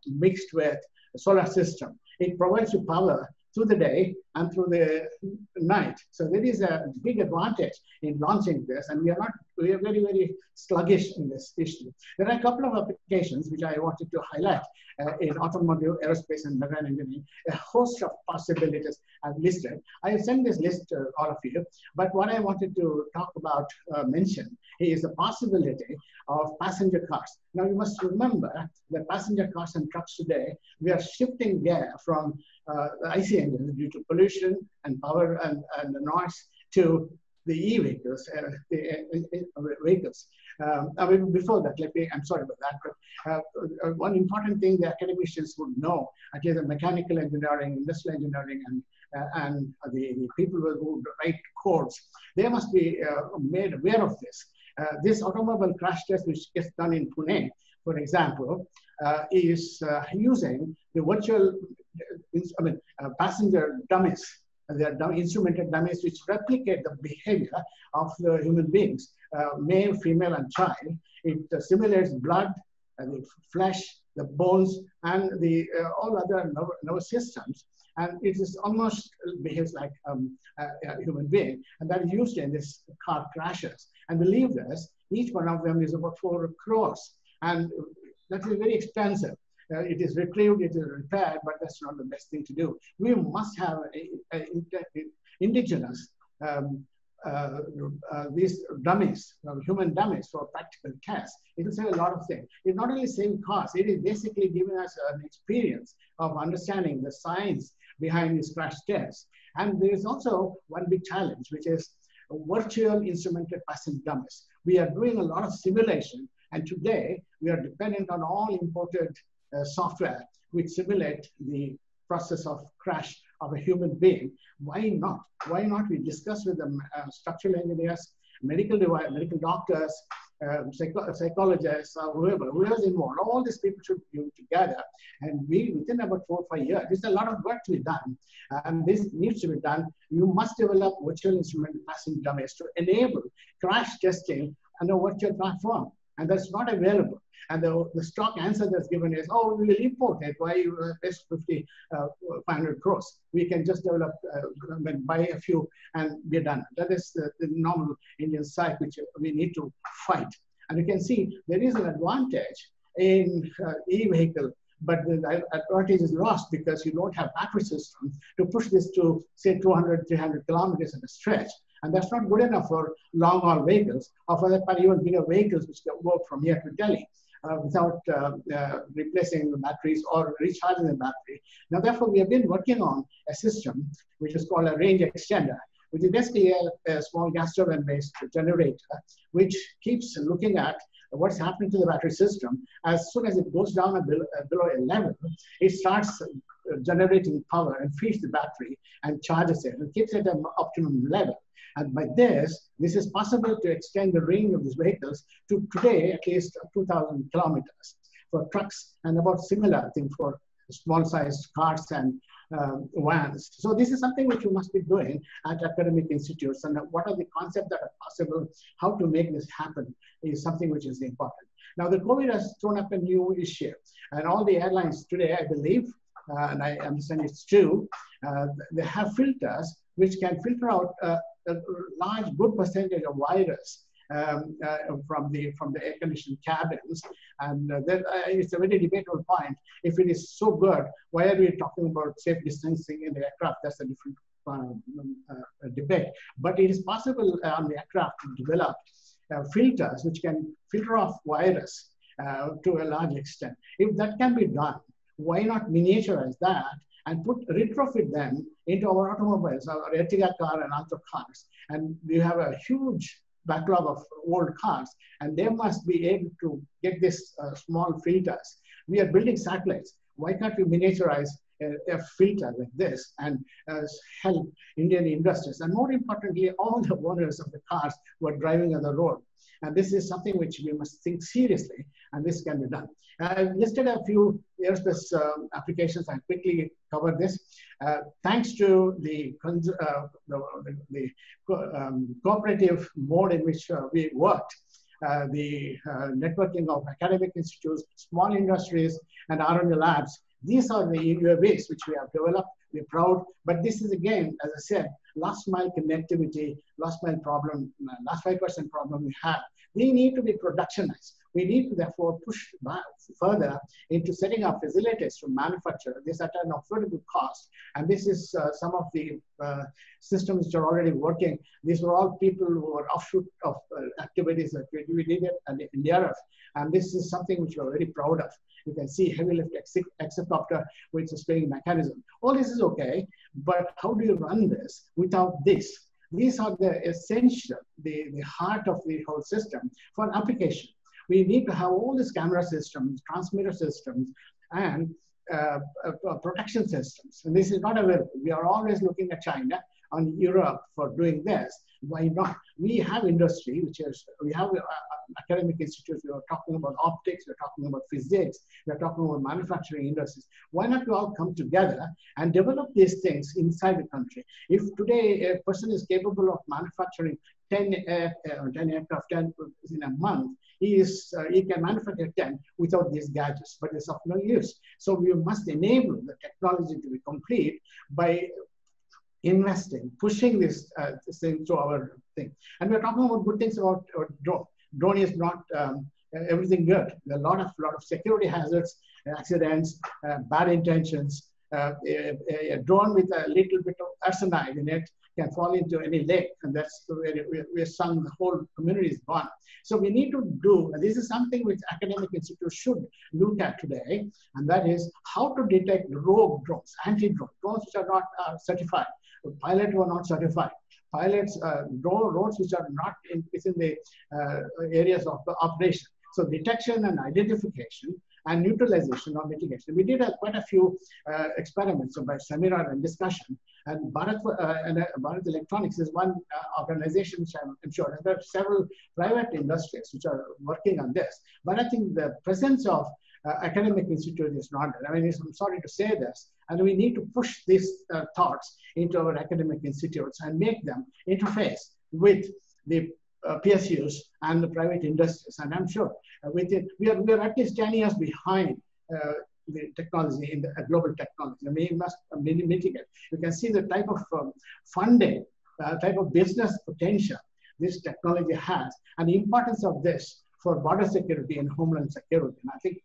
mixed with a solar system. It provides you power through the day and through the night. So there is a big advantage in launching this, and we are very, very sluggish in this issue. There are a couple of applications which I wanted to highlight in automotive, aerospace, and marine engineering. A host of possibilities I've listed. I have sent this list to all of you, but what I wanted to talk about, mention, is the possibility of passenger cars. Now you must remember that passenger cars and trucks today, we are shifting gear from the IC engines due to pollution and power and the noise to the e-vehicles, vehicles. I mean, before that, I'm sorry about that, but one important thing the academicians would know, at least the mechanical engineering, industrial engineering, and the people who write codes, they must be made aware of this. This automobile crash test, which gets done in Pune, for example, is using the virtual passenger dummies. They are instrumented dummies which replicate the behavior of the human beings, male, female, and child. It simulates blood, the flesh, the bones, and the all other nervous systems. And it is almost behaves like a human being. And that is used in this car crashes. And believe this, each one of them is about 4 crores. And that is very expensive. It is retrieved, it is repaired, but that's not the best thing to do. We must have indigenous these dummies, human dummies for practical tests. It will save a lot of things. It not only saves costs, it is basically giving us an experience of understanding the science behind these crash tests. And there is also one big challenge, which is virtual instrumented passenger dummies. We are doing a lot of simulation, and today we are dependent on all imported software which simulate the process of crash of a human being. Why not? Why not we discuss with the structural engineers, medical doctors, psychologists, whoever's involved, all these people should be together, and we, within about 4 or 5 years, there's a lot of work to be done, and this needs to be done. You must develop virtual instrument passenger dummies to enable crash testing on a virtual platform, and that's not available. And the stock answer that's given is, oh, we will import it. Why invest 500 crores? We can just develop, buy a few and be done. That is the normal Indian side, which we need to fight. And you can see there is an advantage in e-vehicle, but the advantage is lost because you don't have battery system to push this to, say, 200, 300 kilometers in a stretch. And that's not good enough for long-haul vehicles, or for that part, even bigger vehicles which can work from here to Delhi without replacing the batteries or recharging the battery. Now, therefore, we have been working on a system which is called a range extender, which is basically a small gas turbine-based generator, which keeps looking at what's happening to the battery system. As soon as it goes down below a level, it starts generating power and feeds the battery and charges it and keeps it at an optimum level. And by this is possible to extend the range of these vehicles to today at least 2,000 kilometers for trucks, and about similar thing for small-sized cars and vans. So this is something which you must be doing at academic institutes, and what are the concepts that are possible, how to make this happen is something which is important. Now, the COVID has thrown up a new issue, and all the airlines today, I believe, and I understand it's true, they have filters which can filter out a large, good percentage of virus from the air-conditioned cabins. And it's a very debatable point. If it is so good, why are we talking about safe distancing in the aircraft? That's a different debate. But it is possible on the aircraft to develop filters which can filter off virus to a large extent. If that can be done, why not miniaturize that and retrofit them into our automobiles, our Ertiga car and other cars? And we have a huge backlog of old cars, and they must be able to get this small filters. We are building satellites. Why can't we miniaturize a filter like this and help Indian industries? And more importantly, all the owners of the cars who are driving on the road. And this is something which we must think seriously, and this can be done. I've listed a few aerospace applications. I'll quickly cover this. Thanks to the cooperative mode in which we worked, the networking of academic institutes, small industries, and R&D labs, these are the UAVs which we have developed. We're proud, but this is again, as I said, last mile connectivity, last mile problem, last 5% problem we have. They need to be productionized. We need to therefore push further into setting up facilities to manufacture this at an affordable cost. And this is some of the systems which are already working. These were all people who were offshoot of activities that we did it in Europe. And this is something which we are very proud of. You can see heavy lift exocopter with a swaying mechanism. All this is okay, but how do you run this without this? These are the essential, the heart of the whole system for an application. We need to have all these camera systems, transmitter systems, and protection systems. And this is not available. We are always looking at China and Europe for doing this. Why not? We have industry, which is, we have academic institutes. We are talking about optics, we're talking about physics, we're talking about manufacturing industries. Why not we all come together and develop these things inside the country? If today a person is capable of manufacturing 10 aircraft in a month, he can manufacture 10 without these gadgets, but it's of no use. So we must enable the technology to be complete by investing, pushing this thing to our thing. And we're talking about good things about drone. Drone is not everything good. There are a lot of security hazards, accidents, bad intentions. A drone with a little bit of arsenide in it can fall into any lake, and that's where the whole community is gone. So we need to do, and this is something which academic institutes should look at today, and that is how to detect rogue drones, anti-drone, drones which are not certified, pilots who are not certified, pilots, drones which are not within the areas of operation. So detection and identification and neutralization or mitigation. We did quite a few experiments by seminar and discussion. And Bharat Electronics is one organization which I'm sure, and there are several private industries which are working on this. But I think the presence of academic institute is not there. I mean, I'm sorry to say this, and we need to push these thoughts into our academic institutes and make them interface with the PSUs and the private industries. And I'm sure with it, we are at least 10 years behind the technology in the global technology. I mean, we must mitigate. You can see the type of funding, type of business potential this technology has, and the importance of this for border security and homeland security. And I think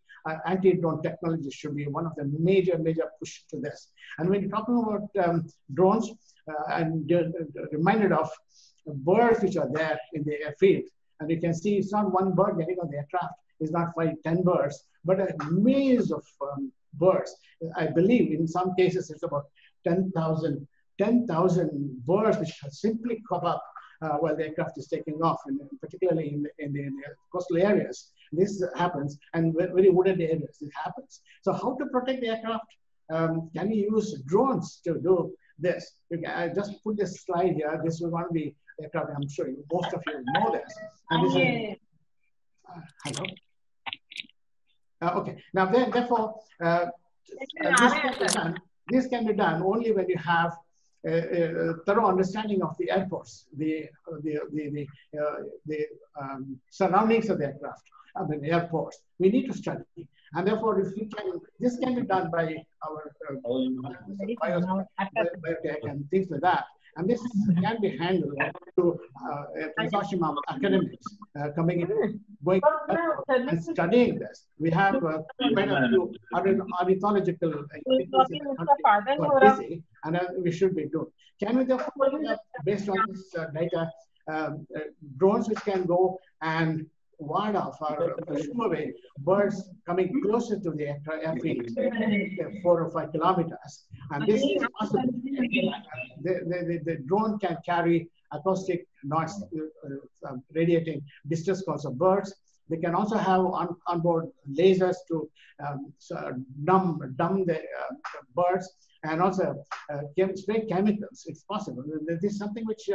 anti-drone technology should be one of the major push to this. And when you're talking about drones, I'm reminded of birds which are there in the airfield. And you can see it's not one bird getting on the aircraft, it's not 5, 10 birds, but a maze of birds. I believe in some cases it's about 10,000 birds which simply crop up while the aircraft is taking off, and particularly in the coastal areas. This happens, and very wooded areas, it happens. So how to protect the aircraft? Can we use drones to do this? I just put this slide here. This will not be aircraft. I'm sure most of you know this. And this is, hello. Okay. Now, therefore, this can be done only when you have a thorough understanding of the airports, the surroundings of the aircraft, I mean airports. We need to study, and therefore, if we can, this can be done by our biotech and things like that. And this can be handled through a consortium of academics coming in, going and studying this. We have quite a few ornithological institutes in the country who are busy, and we should be doing. Can we therefore, based on this data, drones which can go and ward off or shoo away birds coming closer to the airfield, 4 or 5 kilometers. And this is possible. The drone can carry acoustic noise, radiating distress calls of birds. They can also have onboard lasers to numb the birds, and also spray chemicals. It's possible. This is something which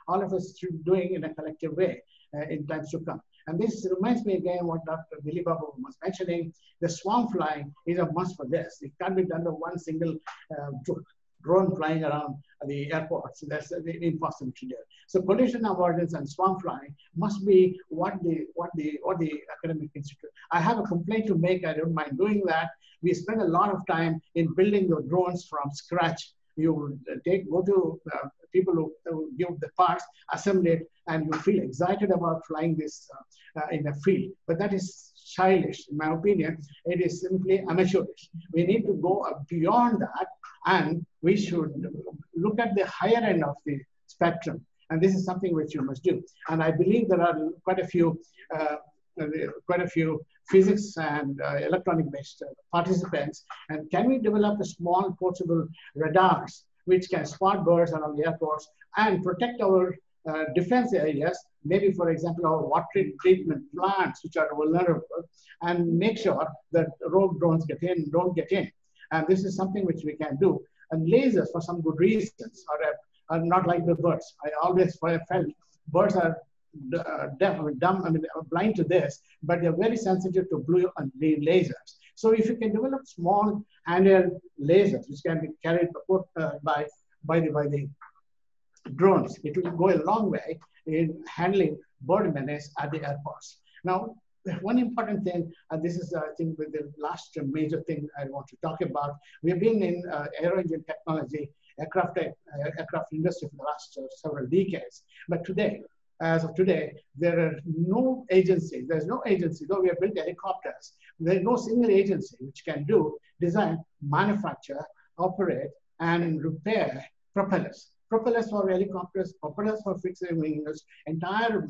all of us should be doing in a collective way in times to come. And this reminds me again what Dr. Dilip Babu was mentioning. The swarm flying is a must for this. It can't be done with one single drone flying around the airports. That's impossible to do. So collision avoidance and swarm flying must be what the academic institute. I have a complaint to make. I don't mind doing that. We spend a lot of time in building the drones from scratch. You go to people who give the parts, assemble it, and you feel excited about flying this in the field. But that is childish, in my opinion. It is simply amateurish. We need to go beyond that, and we should look at the higher end of the spectrum. And this is something which you must do. And I believe there are quite a few physics and electronic-based participants. And can we develop a small portable radars which can spot birds around the airports and protect our defense areas, maybe for example our water treatment plants which are vulnerable, and make sure that rogue drones don't get in. And this is something which we can do. And lasers, for some good reasons, are not like the birds. I always felt birds are blind to this, but they're very sensitive to blue and green lasers. So if you can develop small handheld lasers which can be carried by the drones, it will go a long way in handling bird menace at the airports. Now, one important thing, and this is, I think, the last major thing I want to talk about. We've been in aero engine technology, aircraft industry for the last several decades. But today, as of today, there are no agency. There's no agency, though we have built helicopters. There's no single agency which can design, manufacture, operate, and repair propellers. Propellers for helicopters, propellers for fixed wing, entire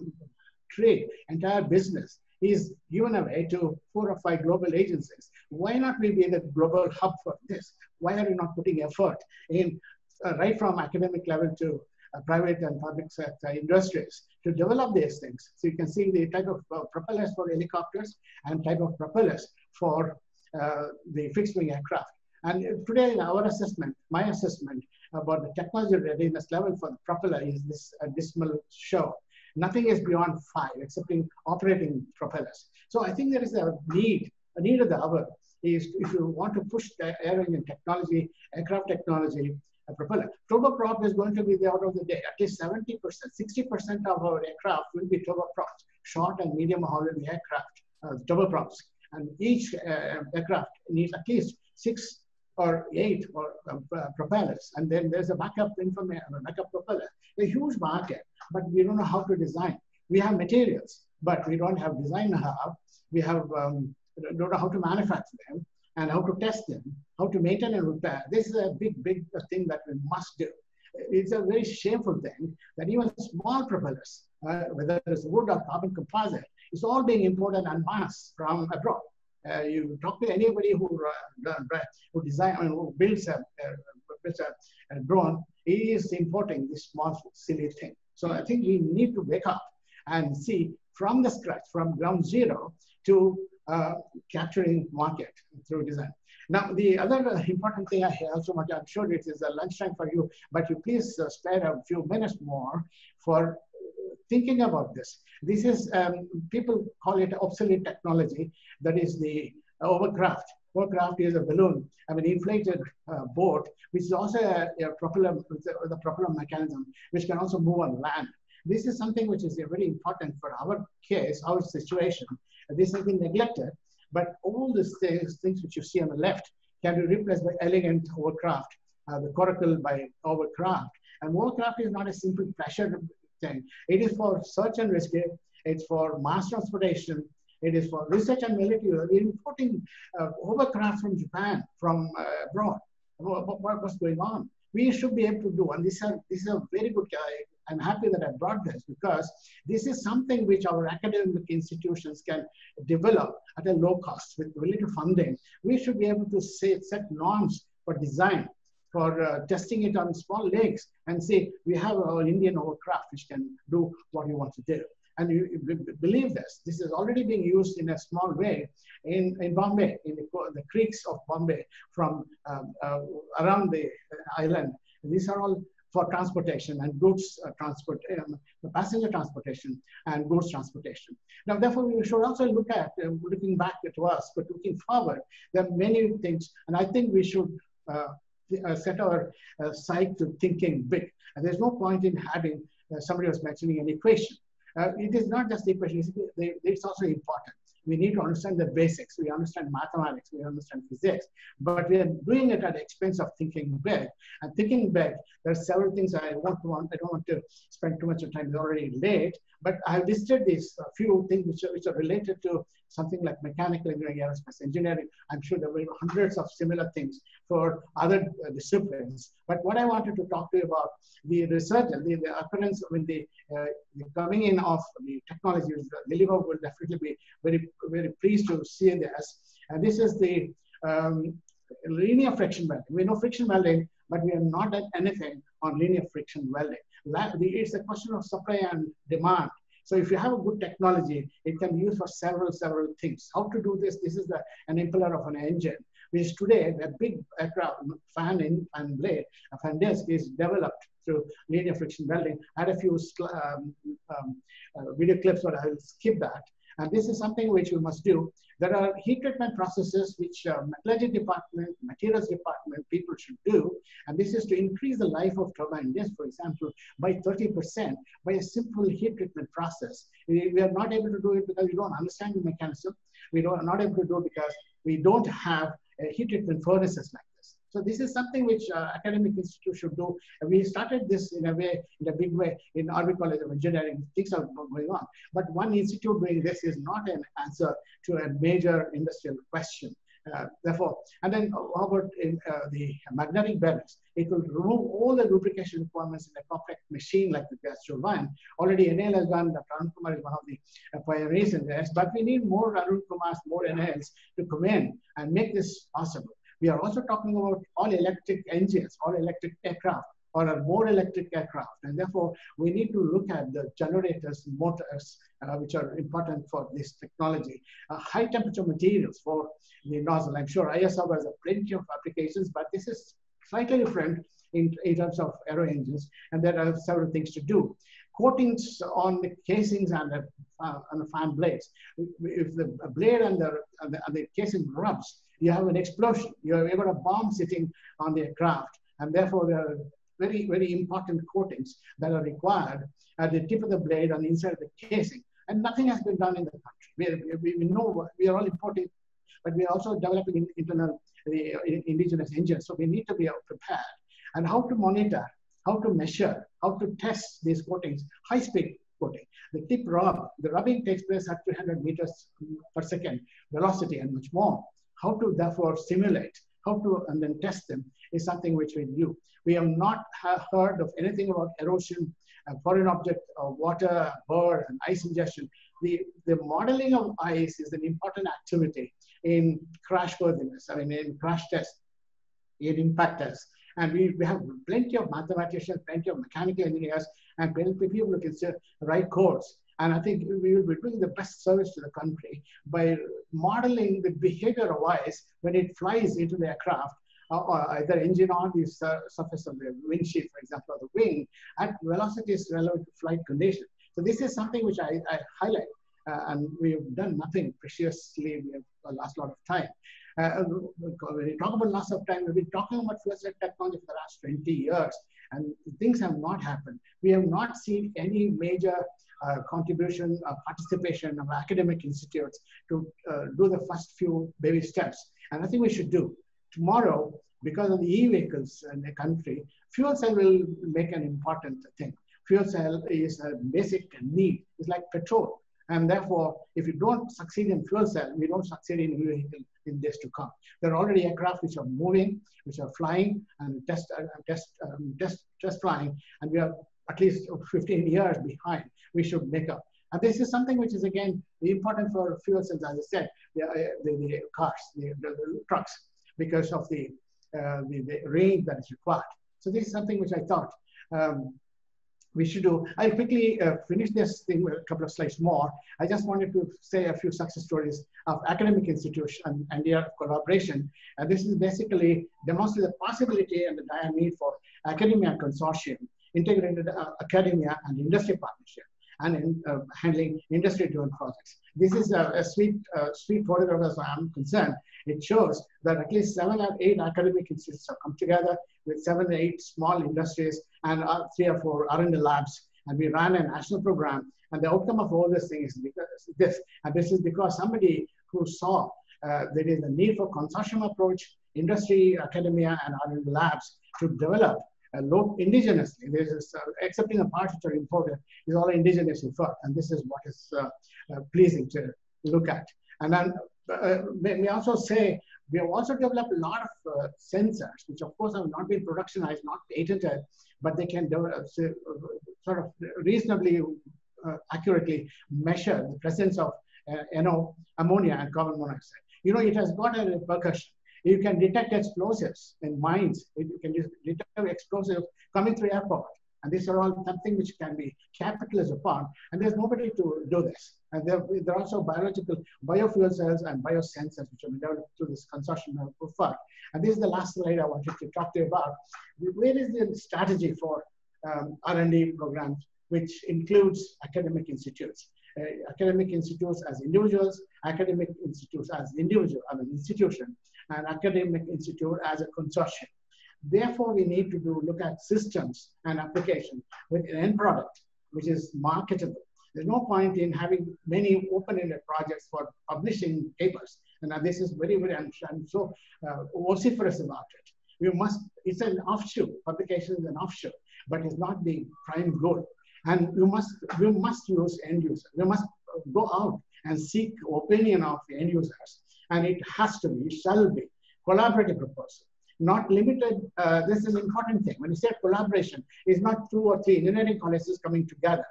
trade, entire business is given away to 4 or 5 global agencies. Why not we be the global hub for this? Why are we not putting effort in right from academic level to private and public sector industries to develop these things? So you can see the type of propellers for helicopters and type of propellers for the fixed wing aircraft. And today in our assessment, my assessment about the technology readiness level for the propeller is this dismal show. Nothing is beyond 5, excepting operating propellers. So I think there is a need of the hour is if you want to push the air engine technology, aircraft technology, a propeller. Turboprop is going to be the order of the day. At least 70%, 60% of our aircraft will be turboprops, short and medium haul aircraft, turboprops. And each aircraft needs at least 6 or 8 propellers. And then there's a backup propeller. A huge market, but we don't know how to design. We have materials, but we don't have design know-how. We don't know how to manufacture them and how to test them, how to maintain and repair. This is a big thing that we must do. It's a very shameful thing that even small propellers, whether it's wood or carbon composite, is all being imported en masse from abroad. You talk to anybody who builds a drone, he is importing this small silly thing. So I think we need to wake up and see from the scratch, from ground zero to capturing market through design. Now, the other important thing I also want to, I'm sure it is a lunchtime for you, but you please spare a few minutes more for thinking about this. This is, people call it obsolete technology. That is the Hovercraft. Hovercraft is a balloon, inflated boat, which is also a propeller, the propeller mechanism, which can also move on land. This is something which is very important for our case, our situation. This has been neglected, but all these things which you see on the left can be replaced by elegant hovercraft, the coracle by Hovercraft. And Hovercraft is not a simple pleasure thing. It is for search and rescue. It's for mass transportation. It is for research and military. We're importing hovercraft from Japan, from abroad. What's going on? We should be able to do, and this is a very good guy. I'm happy that I brought this because this is something which our academic institutions can develop at a low cost with related funding. We should be able to set norms for design, for testing it on small legs and say, we have our Indian hovercraft which can do what we want to do. And you believe this. This is already being used in a small way in Bombay, in the creeks of Bombay from around the island. These are all for transportation and goods passenger transportation and goods transportation. Now, therefore, we should also look at, looking back to us, but looking forward, there are many things, and I think we should set our sight to thinking big. And there's no point in having, somebody was mentioning an equation. It is not just the equation, it's also important. We need to understand the basics. We understand mathematics, we understand physics, but we are doing it at the expense of thinking big. And thinking big, there are several things I don't want to spend too much of time, it's already late, but I have listed these few things which are related to something like mechanical engineering, aerospace engineering. I'm sure there will be hundreds of similar things for other disciplines. But what I wanted to talk to you about, the research, the occurrence, the coming in of the technologies, Liliva will definitely be very, very pleased to see this. And this is the linear friction welding. We know friction welding, but we have not done anything on linear friction welding. It's a question of supply and demand. So if you have a good technology, it can be used for several things. How to do this? This is an impeller of an engine, which today a big aircraft fan blade, a fan disc is developed through linear friction welding. I had a few video clips, but I will skip that. And this is something which we must do. There are heat treatment processes which metallurgy department, materials department people should do. And this is to increase the life of turbine disc, for example, by 30% by a simple heat treatment process. We are not able to do it because we don't understand the mechanism. We are not able to do it because we don't have heat treatment furnaces like this. So this is something which academic institutes should do. And we started this in a big way in RV College of Engineering. Things are going on. But one institute doing this is not an answer to a major industrial question. Therefore, and then how about the magnetic bearings? It will remove all the lubrication requirements in a complex machine like the gas turbine. Already NAL has done, Dr. Arun Kumar is one of the pioneers in this, but we need more Arun Kumars, more NALs to come in and make this possible. We are also talking about all electric engines, all electric aircraft, or a more electric aircraft. And therefore, we need to look at the generators, motors, which are important for this technology. High temperature materials for the nozzle. I'm sure ISR has plenty of applications, but this is slightly different in terms of aero engines. And there are several things to do. Coatings on the casings and the fan blades. If the blade and the casing rubs, you have an explosion. You've got a bomb sitting on the aircraft. And therefore, there are very important coatings that are required at the tip of the blade on the inside of the casing. And nothing has been done in the country. We know we are all importing, but we are also developing indigenous engines. So we need to be prepared. And how to monitor, how to measure, how to test these coatings, high-speed coating. The tip rub, the rubbing takes place at 300 meters per second velocity and much more. How to therefore simulate, how to and then test them is something which we do. We have not heard of anything about erosion, foreign object, water, bird, and ice ingestion. The modeling of ice is an important activity in crashworthiness, in crash tests, in impact tests. And we have plenty of mathematicians, plenty of mechanical engineers, and plenty of people who can write codes. And I think we will be doing the best service to the country by modeling the behavior of ice when it flies into the aircraft, or either engine on the surface of the windshield, for example, or the wing, at velocities relevant to flight condition. So this is something which I highlight, and we've done nothing preciously. We have lost a lot of time. When we talk about loss of time, we've been talking about fuel cell technology for the last 20 years, and things have not happened. We have not seen any major contribution or participation of academic institutes to do the first few baby steps. And I think we should do. Tomorrow, because of the e-vehicles in the country, fuel cell will make an important thing. Fuel cell is a basic need. It's like petrol. And therefore, if you don't succeed in fuel cell, we don't succeed in e-vehicle in days to come. There are already aircraft which are moving, which are flying, and test flying, and we are at least 15 years behind. We should make up. And this is something which is, again, important for fuel cells, as I said, the cars, the trucks, because of the range that is required. So this is something which I thought we should do. I'll quickly finish this thing with a couple of slides more. I just wanted to say a few success stories of academic institutions and their collaboration. And this is basically demonstrates the possibility and the dire need for academia consortium, integrated academia and industry partnership, and in handling industry-driven projects. This is a sweet photograph as I'm concerned. It shows that at least 7 or 8 academic institutes have come together with 7 or 8 small industries and 3 or 4 R&D labs. And we ran a national program. And the outcome of all this thing is this. And this is because somebody who saw there is a need for consortium approach, industry, academia, and R&D labs to develop indigenously. This is accepting a part which are imported is all indigenous effort, and this is what is pleasing to look at. And then we also say we have also developed a lot of sensors, which of course have not been productionized, not patented, but they can develop, sort of reasonably accurately measure the presence of ammonia and carbon monoxide. You know, it has got a repercussion. You can detect explosives in mines. You can detect explosives coming through airport. And these are all something which can be capitalized upon. And there's nobody to do this. And there are also biofuel cells and biosensors, which are developed through this consortium of preferred. And this is the last slide I wanted to talk to you about. Where is the strategy for R&D programs, which includes academic institutes? Academic institutes as individuals, academic institutes as institution, and academic institute as a consortium. Therefore, we need to look at systems and applications with an end product, which is marketable. There's no point in having many open-ended projects for publishing papers. And this is very, I'm so vociferous about it. It's an offshoot, publication is an offshoot, but it's not the prime goal. And we must use end users. We must go out and seek opinion of the end users. And it shall be collaborative proposal. Not limited, this is an important thing. When you say collaboration, it's not 2 or 3 engineering colleges coming together,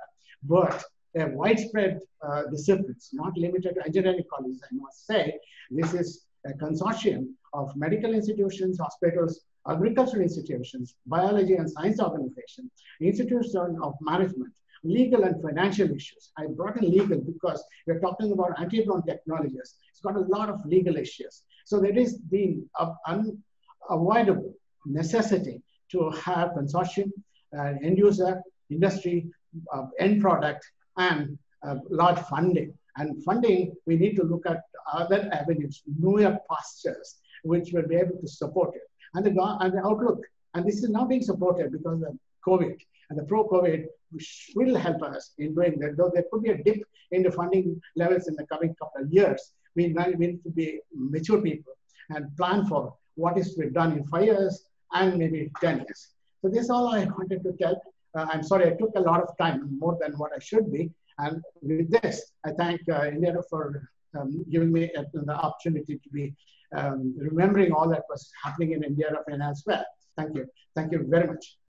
but widespread disciplines, not limited to engineering colleges, I must say. This is a consortium of medical institutions, hospitals, agricultural institutions, biology and science organizations, institutions of management, legal and financial issues. I brought in legal because we're talking about Antidrone technologies. It's got a lot of legal issues. So there is the unavoidable necessity to have consortium, end user, industry, end product, and large funding. And funding, we need to look at other avenues, newer pastures, which will be able to support it. And the outlook, and this is now being supported because of COVID, and the pro-COVID will help us in doing that. Though there could be a dip in the funding levels in the coming couple of years, we need to be mature people and plan for what is to be done in 5 years and maybe 10 years. So this is all I wanted to tell. I'm sorry, I took a lot of time, more than what I should be. And with this, I thank India for giving me the opportunity to be remembering all that was happening in India and elsewhere. Thank you. Thank you very much.